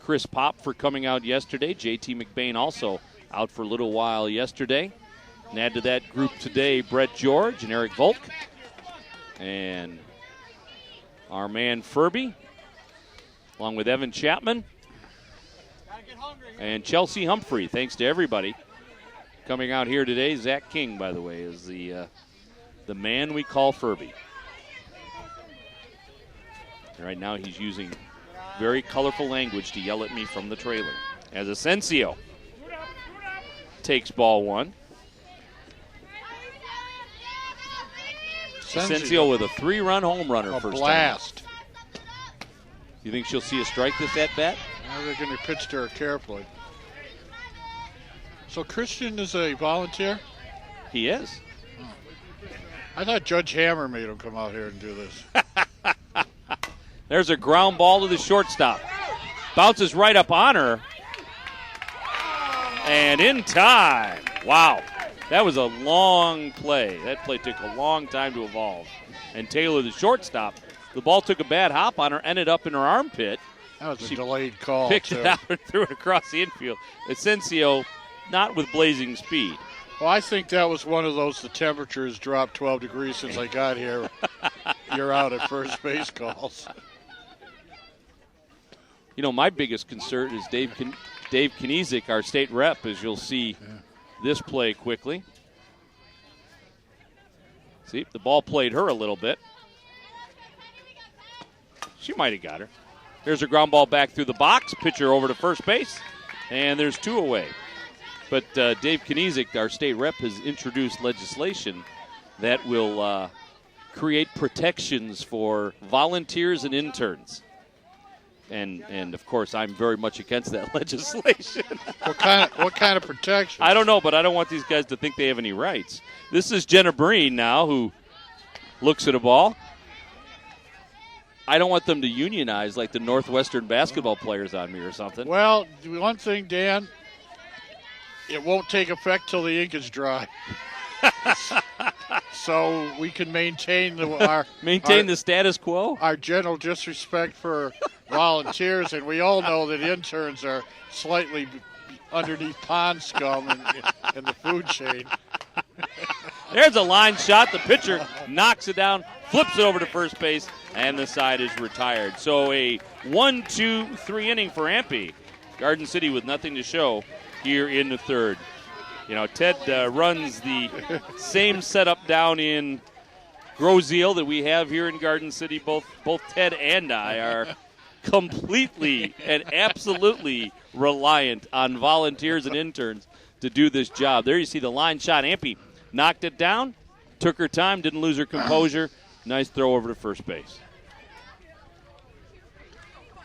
S1: Chris Pop for coming out yesterday. JT McBain also out for a little while yesterday. And add to that group today Brett George and Eric Volk and our man Furby, along with Evan Chapman and Chelsea Humphrey. Thanks to everybody coming out here today. Zach King, by the way, is the man we call Furby. Right now he's using very colorful language to yell at me from the trailer. As Asensio takes ball 1. Asensio with a 3-run home runner
S2: a
S1: first
S2: blast.
S1: time. You think she'll see a strike this at bat?
S2: Now they're going to pitch to her carefully. So Christian is a volunteer?
S1: He is.
S2: I thought Judge Hammer made him come out here and do this.
S1: There's a ground ball to the shortstop. Bounces right up on her. And in time. Wow. That was a long play. That play took a long time to evolve. And Taylor, the shortstop, the ball took a bad hop on her, ended up in her armpit.
S2: That was a delayed call.
S1: Picked it out and threw it across the infield. Asensio, not with blazing speed.
S2: Well, I think that was one of those, the temperatures dropped 12 degrees since I got here. You're out at first base calls.
S1: My biggest concern is Dave Kniezek, our state rep, as you'll see this play quickly. See, the ball played her a little bit. She might have got her. There's a ground ball back through the box. Pitcher over to first base. And there's 2 away. But Dave Kniezek, our state rep, has introduced legislation that will create protections for volunteers and interns. And of course, I'm very much against that legislation.
S2: What kind of protection?
S1: I don't know, but I don't want these guys to think they have any rights. This is Jenna Breen now, who looks at a ball. I don't want them to unionize like the Northwestern basketball players on me or something.
S2: Well, one thing, Dan, it won't take effect till the ink is dry. So we can maintain
S1: the status quo.
S2: Our general disrespect for volunteers, and we all know that interns are slightly underneath pond scum in the food chain.
S1: There's a line shot. The pitcher knocks it down, flips it over to first base, and the side is retired. So a 1-2-3 inning for Ampey. Garden City with nothing to show here in the 3rd. Ted runs the same setup down in Groseal that we have here in Garden City. Both Ted and I are completely and absolutely reliant on volunteers and interns to do this job. There you see the line shot. Ampey knocked it down, took her time, didn't lose her composure. Nice throw over to first base.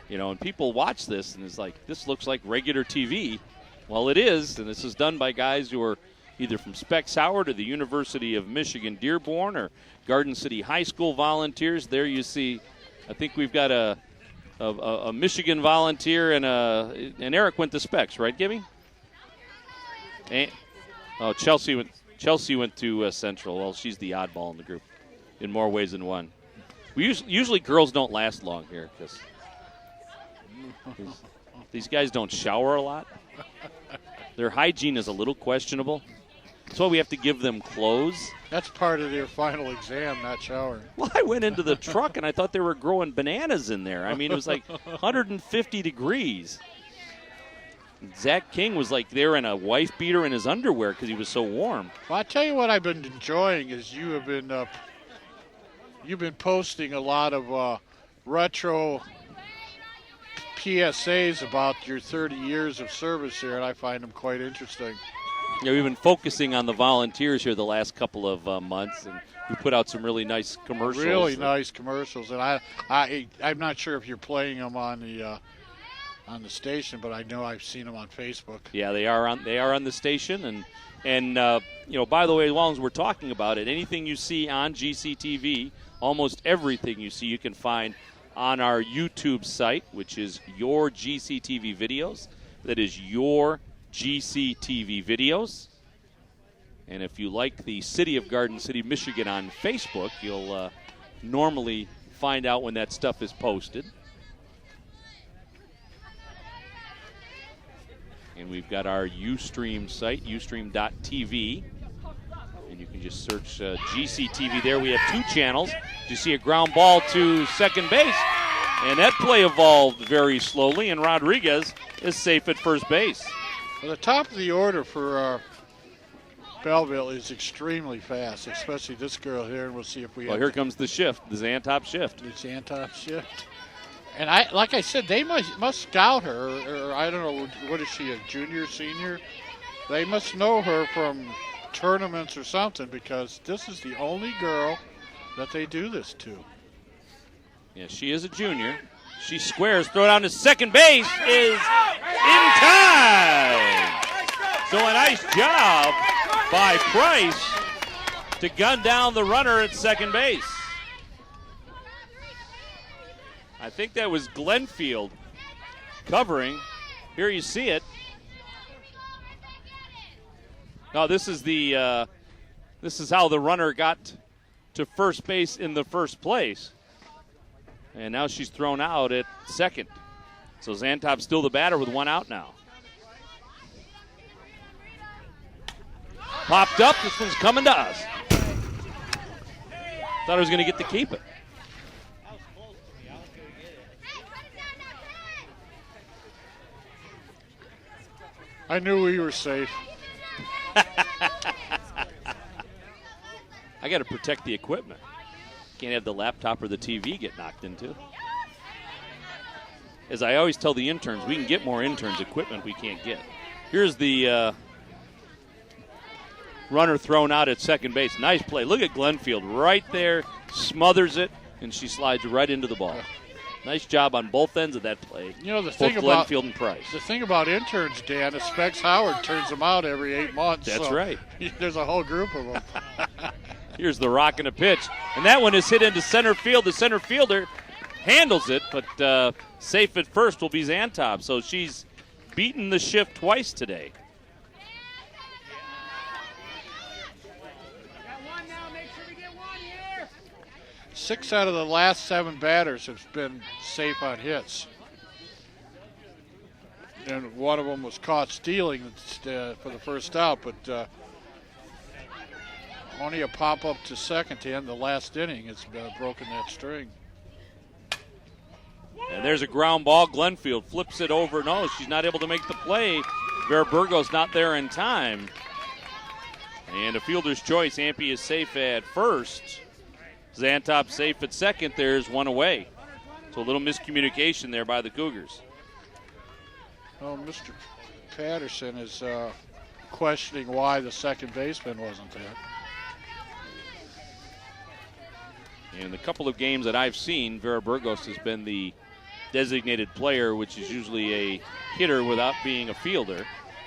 S1: And people watch this and it's like, this looks like regular TV. Well, it is, and this is done by guys who are either from Specs Howard or the University of Michigan Dearborn or Garden City High School volunteers. There you see, I think we've got a Michigan volunteer and Eric went to Specs, right, Gibby? Oh, Chelsea went to Central. Well, she's the oddball in the group in more ways than one. We usually girls don't last long here because these guys don't shower a lot. Their hygiene is a little questionable. That's why we have to give them clothes.
S2: That's part of their final exam, not showering.
S1: Well, I went into the truck and I thought they were growing bananas in there. I mean, it was like 150 degrees. Zach King was like there in a wife beater in his underwear because he was so warm.
S2: Well, I tell you what I've been enjoying is you've been posting a lot of retro PSAs about your 30 years of service here, and I find them quite interesting.
S1: Yeah, we've been focusing on the volunteers here the last couple of months, and we put out some really nice commercials.
S2: Really nice commercials, and I'm not sure if you're playing them on the station, but I know I've seen them on Facebook.
S1: Yeah, they are on the station, and by the way, as long as we're talking about it, anything you see on GCTV, almost everything you see, you can find on our YouTube site, which is Your GCTV Videos. That is Your GCTV Videos. And if you like the City of Garden City, Michigan on Facebook, you'll normally find out when that stuff is posted. And we've got our Ustream site, ustream.tv. And you can just search GCTV there. We have 2 channels. You see a ground ball to second base. And that play evolved very slowly, and Rodriguez is safe at first base.
S2: Well, the top of the order for Belleville is extremely fast, especially this girl here, and we'll see if we
S1: Well, here comes the shift, the Xantop shift.
S2: The Xantop shift. And like I said, they must scout her, or I don't know, what is she, a junior, senior? They must know her from tournaments or something, because this is the only girl that they do this to.
S1: Yeah, she is a junior. She squares, throw down to second base is in time. So a nice job by Price to gun down the runner at second base. I think that was Glenfield covering. Here you see it. Now this is how the runner got to first base in the first place. And now she's thrown out at second. So Xantop's still the batter with 1 out now. Popped up. This one's coming to us. Thought I was going to get to keep it.
S2: I knew we were safe.
S1: I got to protect the equipment. Can't have the laptop or the TV get knocked into. As I always tell the interns, we can get more interns equipment we can't get. Here's the runner thrown out at second base. Nice play. Look at Glenfield right there, smothers it, and she slides right into the ball. Nice job on both ends of that play.
S2: You know, the
S1: both
S2: thing about
S1: Glenfield and Price.
S2: The thing about interns, Dan, is Specs Howard turns them out every 8 months.
S1: That's right.
S2: There's a whole group of them.
S1: Here's the rock and a pitch. And that one is hit into center field. The center fielder handles it, but safe at first will be Xantop. So she's beaten the shift twice today.
S4: Got 1 now. Make sure we get 1 here.
S2: 6 out of the last 7 batters have been safe on hits. And one of them was caught stealing for the first out, but only a pop-up to second to end the last inning. It's broken that string.
S1: And there's a ground ball. Glenfield flips it over. No, she's not able to make the play. Vera Burgos not there in time. And a fielder's choice. Ampey is safe at first. Xantop safe at second. There's 1 away. So a little miscommunication there by the Cougars.
S2: Oh, Mr. Patterson is questioning why the second baseman wasn't there.
S1: In the couple of games that I've seen, Vera Burgos has been the designated player, which is usually a hitter without being a fielder.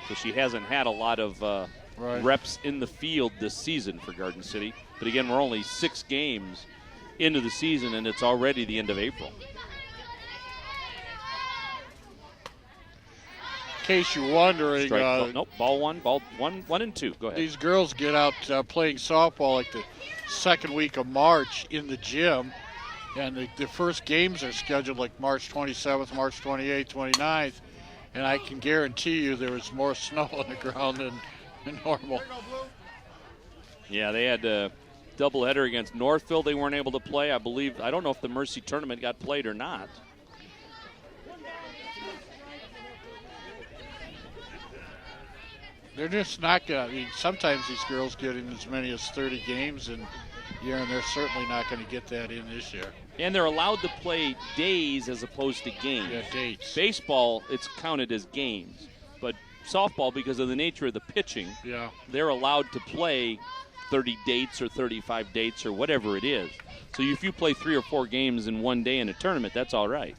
S1: So she hasn't had a lot of reps in the field this season for Garden City. But again, we're only 6 games into the season, and it's already the end of April.
S2: case you're wondering,
S1: nope, ball one and two. Go ahead.
S2: These girls get out playing softball like the second week of March in the gym, and the first games are scheduled like March 27th, March 28th, 29th, and I can guarantee you there was more snow on the ground than normal.
S1: Yeah, they had a doubleheader against Northville. They weren't able to play. I don't know if the Mercy tournament got played or not.
S2: They're just not going to. Sometimes these girls get in as many as 30 games in a year, and they're certainly not going to get that in this year.
S1: And they're allowed to play days as opposed to games.
S2: Yeah, dates.
S1: Baseball, it's counted as games. But softball, because of the nature of the pitching, they're allowed to play 30 dates or 35 dates or whatever it is. So if you play 3 or 4 games in one day in a tournament, that's all right.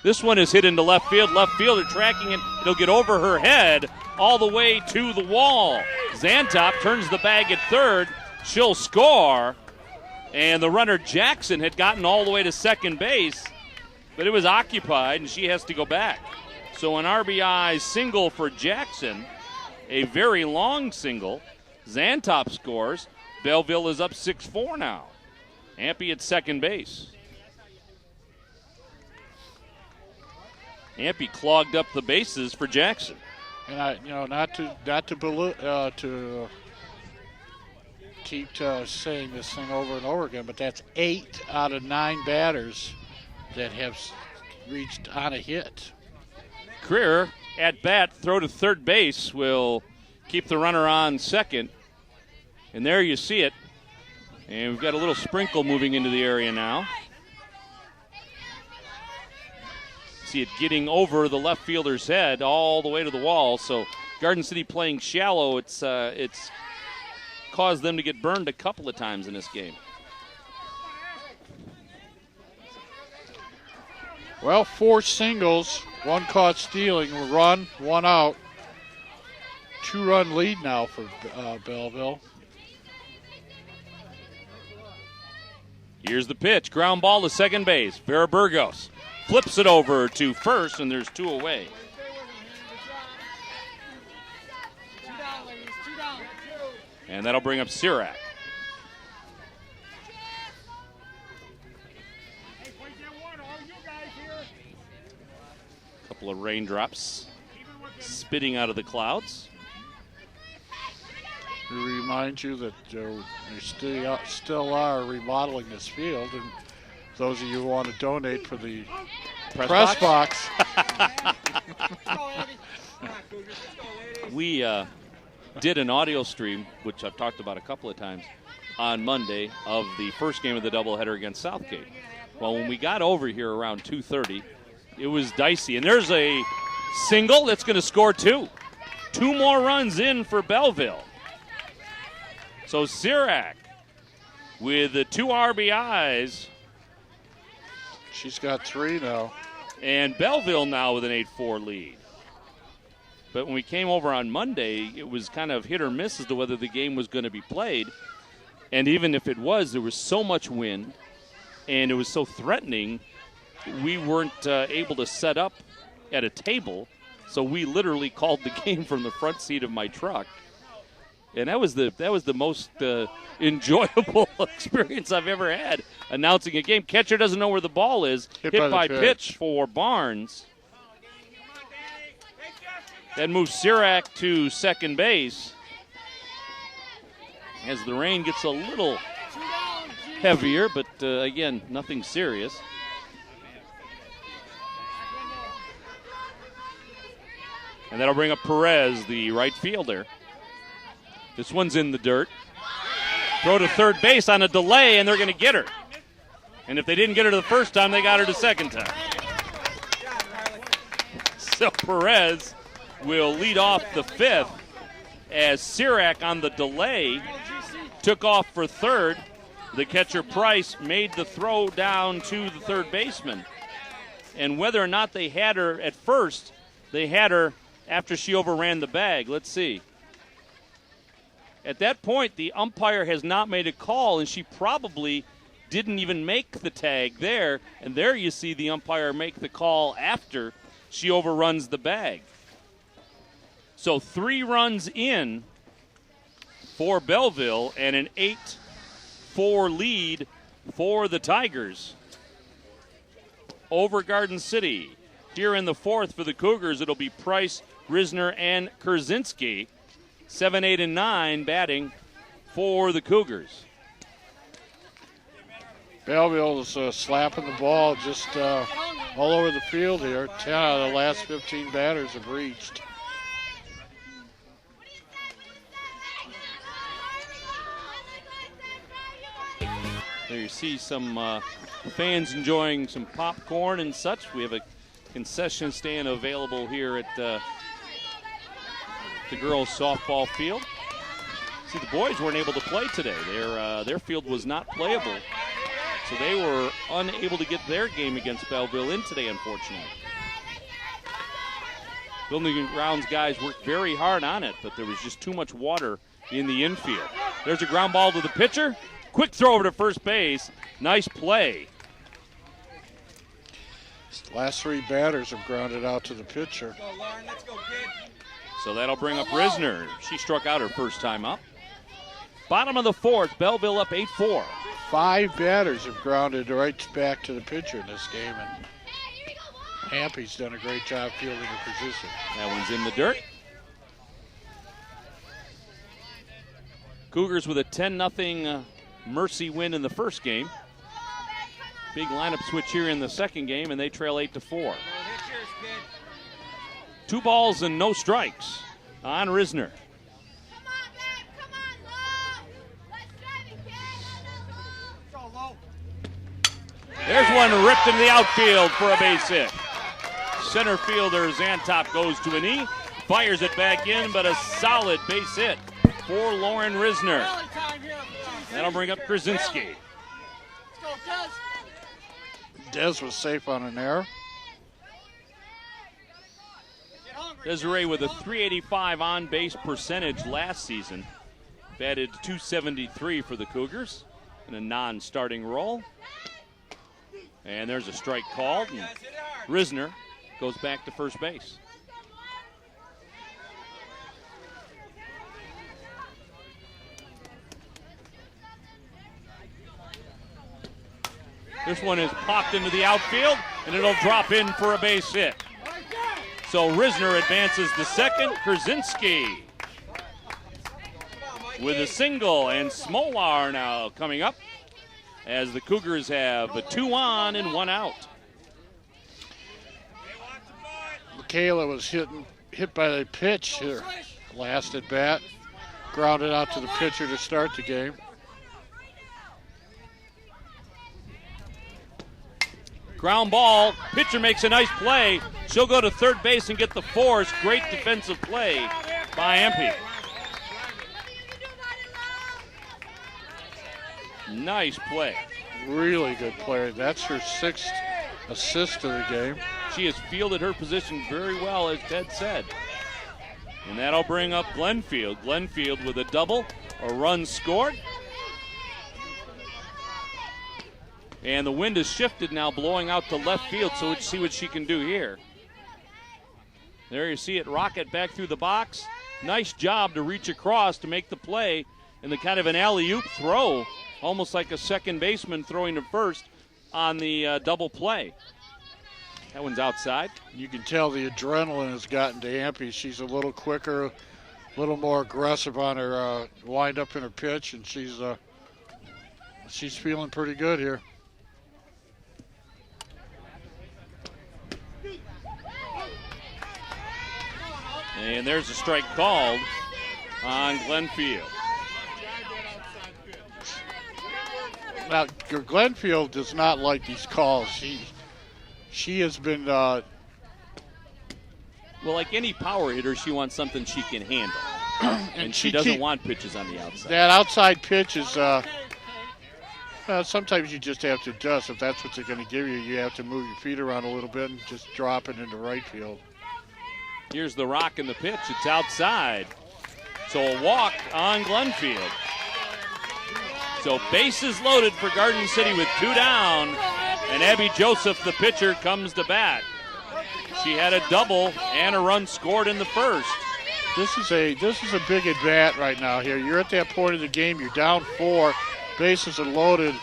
S1: This one is hit into left field. Left fielder tracking it. It'll get over her head all the way to the wall. Zantop turns the bag at third. She'll score. And the runner Jackson had gotten all the way to second base, but it was occupied, and she has to go back. So an RBI single for Jackson, a very long single. Zantop scores. Belleville is up 6-4 now. Ampey at second base. Ampey clogged up the bases for Jackson.
S2: And not to keep saying this thing over and over again, but that's 8 out of 9 batters that have reached on a hit.
S1: Creer at bat, throw to third base will keep the runner on second. And there you see it. And we've got a little sprinkle moving into the area now. See it getting over the left fielder's head all the way to the wall. So Garden City playing shallow. It's caused them to get burned a couple of times in this game.
S2: Well, 4 singles, 1 caught stealing, a run, 1 out. 2-run lead now for Belleville.
S1: Here's the pitch. Ground ball to second base. Vera Burgos flips it over to first, and there's 2 away. And that'll bring up Sirac. Couple of raindrops spitting out of the clouds.
S2: We remind you that they still are remodeling this field, and those of you who want to donate for the press box.
S1: We did an audio stream, which I've talked about a couple of times, on Monday of the first game of the doubleheader against Southgate. Well, when we got over here around 2:30, it was dicey. And there's a single that's going to score 2. 2 more runs in for Belleville. So Sirac with the 2 RBIs.
S2: She's got 3 now.
S1: And Belleville now with an 8-4 lead. But when we came over on Monday, it was kind of hit or miss as to whether the game was going to be played. And even if it was, there was so much wind and it was so threatening, we weren't able to set up at a table. So we literally called the game from the front seat of my truck. And that was the most enjoyable experience I've ever had announcing a game. Catcher doesn't know where the ball is. Hit by pitch for Barnes. That moves Sirac to second base as the rain gets a little heavier, but again, nothing serious. And that'll bring up Perez, the right fielder. This one's in the dirt. Throw to third base on a delay, and they're going to get her. And if they didn't get her the first time, they got her the second time. So Perez will lead off the 5th as Sirac on the delay took off for third. The catcher Price made the throw down to the third baseman. And whether or not they had her at first, they had her after she overran the bag. Let's see. At that point, the umpire has not made a call, and she probably didn't even make the tag there. And there you see the umpire make the call after she overruns the bag. So 3 runs in for Belleville and an 8-4 lead for the Tigers over Garden City. Here in the 4th for the Cougars, it'll be Price, Risner, and Kurzinski. 7, 8, and 9 batting for the Cougars.
S2: Belleville is slapping the ball just all over the field here. 10 out of the last 15 batters have reached.
S1: There you see some fans enjoying some popcorn and such. We have a concession stand available here at the girls' softball field. See, the boys weren't able to play today. Their field was not playable, so they were unable to get their game against Belleville in today, unfortunately. Building and grounds guys worked very hard on it, but there was just too much water in the infield. There's a ground ball to the pitcher. Quick throw over to first base. Nice play.
S2: Last 3 batters have grounded out to the pitcher.
S4: Go, Lauren. Let's go, kid.
S1: So that'll bring up Risner. She struck out her first time up. Bottom of the 4th, Belleville up 8-4.
S2: 5 batters have grounded right back to the pitcher in this game, and Hampy's done a great job fielding the position.
S1: That one's in the dirt. Cougars with a 10-0 Mercy win in the first game. Big lineup switch here in the second game, and they trail 8-4. 2 balls and no strikes on Risner. There's one ripped into the outfield for a base hit. Center fielder Zantop goes to a knee, fires it back in, but a solid base hit for Lauren Risner. That'll bring up Krasinski.
S2: Dez was safe on an error.
S1: Desiree with a .385 on-base percentage last season. Batted .273 for the Cougars in a non-starting role. And there's a strike called, and Risner goes back to first base. This one is popped into the outfield, and it'll drop in for a base hit. So Risner advances to second. Krasinski with a single, and Smolar now coming up as the Cougars have a 2 on and 1 out.
S2: Michaela was hit by the pitch here last at bat. Grounded out to the pitcher to start the game.
S1: Ground ball. Pitcher makes a nice play. She'll go to third base and get the force. Great defensive play by Empey. Nice play.
S2: Really good player. That's her 6th assist of the game.
S1: She has fielded her position very well, as Ted said. And that'll bring up Glenfield. Glenfield with a double, a run scored. And the wind has shifted now, blowing out to left field, so let's see what she can do here. There you see it rocket back through the box. Nice job to reach across to make the play, and the kind of an alley-oop throw, almost like a second baseman throwing to first on the double play. That one's outside.
S2: You can tell the adrenaline has gotten to Ampey. She's a little quicker, a little more aggressive on her wind-up in her pitch, and she's feeling pretty good here.
S1: And there's a strike called on Glenfield.
S2: Now, Glenfield does not like these calls. She has been... well,
S1: like any power hitter, she wants something she can handle. and she doesn't want pitches on the outside.
S2: That outside pitch is... sometimes you just have to adjust. If that's what they're going to give you, you have to move your feet around a little bit and just drop it into right field.
S1: Here's the rock in the pitch. It's outside. So a walk on Glenfield. So bases loaded for Garden City with 2 down. And Abby Joseph, the pitcher, comes to bat. She had a double and a run scored in the first.
S2: This is a big at bat right now here. You're at that point of the game. You're down 4. Bases are loaded.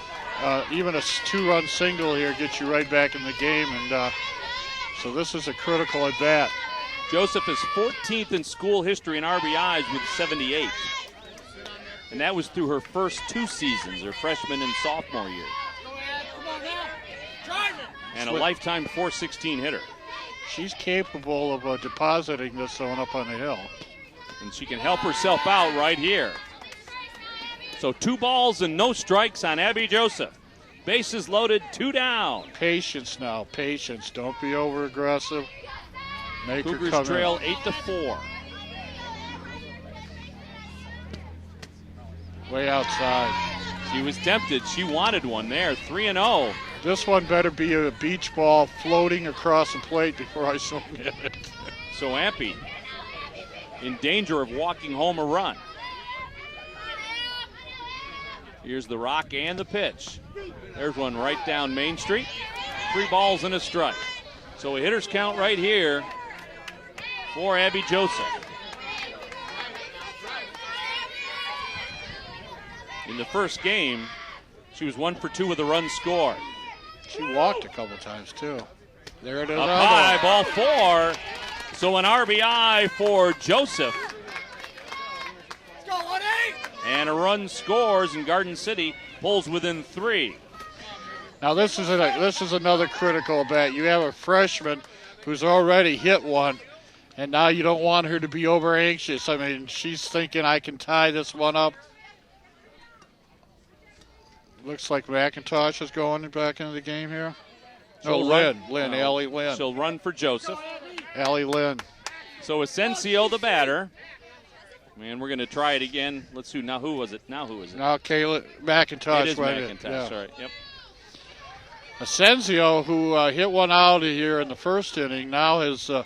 S2: Even a 2-run single here gets you right back in the game. And so this is a critical at bat.
S1: Joseph is 14th in school history in RBIs with 78. And that was through her first 2 seasons, her freshman and sophomore year. And a lifetime .416 hitter.
S2: She's capable of depositing this one up on the hill.
S1: And she can help herself out right here. So 2 balls and no strikes on Abby Joseph. Bases loaded, 2 down.
S2: Patience now, patience. Don't be over aggressive. Make her
S1: Cougars
S2: come
S1: trail
S2: in.
S1: 8-4.
S2: Way outside.
S1: She was tempted. She wanted one there. 3-0.
S2: This one better be a beach ball floating across the plate before I swing at it.
S1: So Ampey in danger of walking home a run. Here's the rock and the pitch. There's one right down Main Street. 3 balls and a strike. So a hitter's count right here for Abby Joseph. In the first game, she was 1 for 2 with a run scored.
S2: She walked a couple times, too. There it is.
S1: Up high, ball 4. So an RBI for Joseph.
S4: Let's go, 1-8.
S1: And a run scores, and Garden City pulls within 3.
S2: Now this is another critical bat. You have a freshman who's already hit one, and now you don't want her to be over anxious. I mean, she's thinking I can tie this one up. Looks like McIntosh is going back into the game here. Allie Lynn.
S1: She'll run for Joseph.
S2: Allie Lynn.
S1: So Asensio, the batter. And we're going to try it again. Let's see. Now who was it?
S2: Now Kayla McIntosh.
S1: It is
S2: right
S1: McIntosh.
S2: Yeah.
S1: All right. Yep.
S2: Asensio, who hit one out of here in the first inning, now has a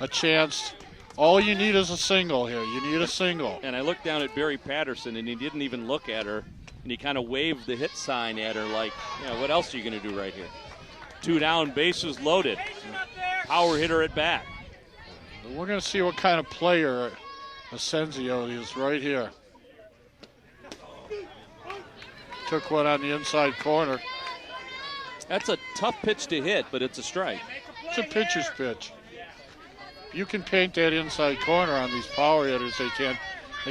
S2: chance. All you need is a single here. You need a single.
S1: And I looked down at Barry Patterson, and he didn't even look at her. And he kind of waved the hit sign at her like, what else are you going to do right here? 2 down, bases loaded. Power hitter at bat.
S2: We're going to see what kind of player Asensio is right here. Took one on the inside corner.
S1: That's a tough pitch to hit, but it's a strike.
S2: It's a pitcher's pitch. You can paint that inside corner on these power hitters. They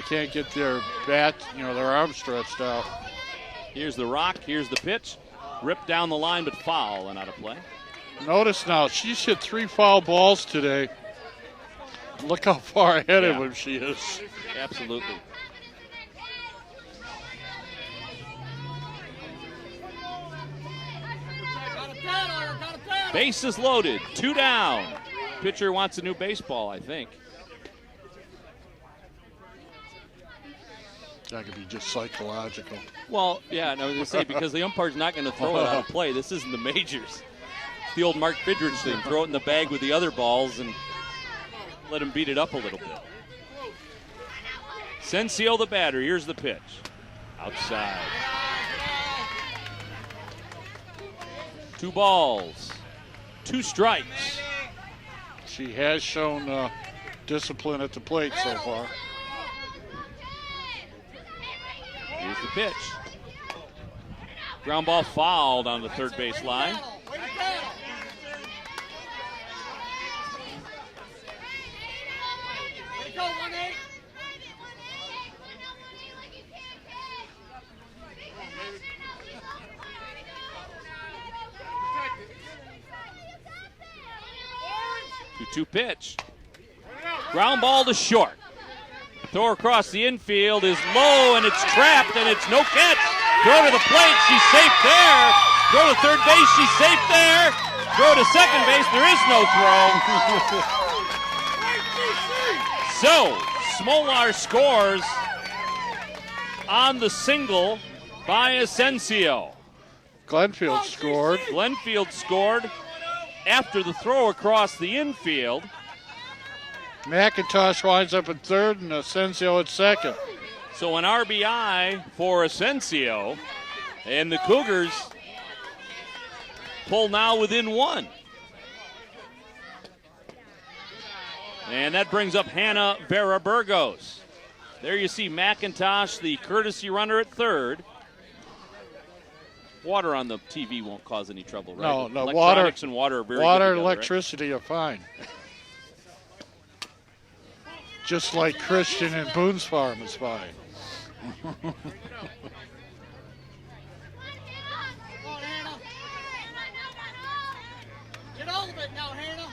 S2: can't get their bat, their arm stretched out.
S1: Here's the rock. Here's the pitch. Ripped down the line, but foul and out of play.
S2: Notice now, she's hit 3 foul balls today. Look how far ahead of him she is.
S1: Absolutely. Bases loaded. 2 down. Pitcher wants a new baseball, I think.
S2: That could be just psychological.
S1: Well, yeah, I was going to say, because the umpire's not going to throw it out of play. This isn't the majors. It's the old Mark Fidrich thing. Throw it in the bag with the other balls and let him beat it up a little bit. Asensio, the batter. Here's the pitch. Outside. 2 balls. 2 strikes.
S2: She has shown discipline at the plate so far.
S1: Here's the pitch. Ground ball fouled on the third base line.
S4: Go, 1-8.
S1: 2-2 pitch. Ground ball to short. Throw across the infield is low, and it's trapped, and it's no catch. Throw to the plate, she's safe there. Throw to third base, she's safe there. Throw to second base, there is no throw. So, Smolar scores on the single by Asensio.
S2: Glenfield scored.
S1: Glenfield scored after the throw across the infield.
S2: McIntosh winds up at third and Asensio at second.
S1: So an RBI for Asensio, and the Cougars pull now within 1. And that brings up Hannah Vera Burgos. There you see McIntosh, the courtesy runner at third. Water on the TV won't cause any trouble, right?
S2: No,
S1: Electronics and water are very good together,
S2: electricity are fine. Just like Christian and Boone's Farm is fine.
S4: Come on, Hannah. Get all of it now, Hannah.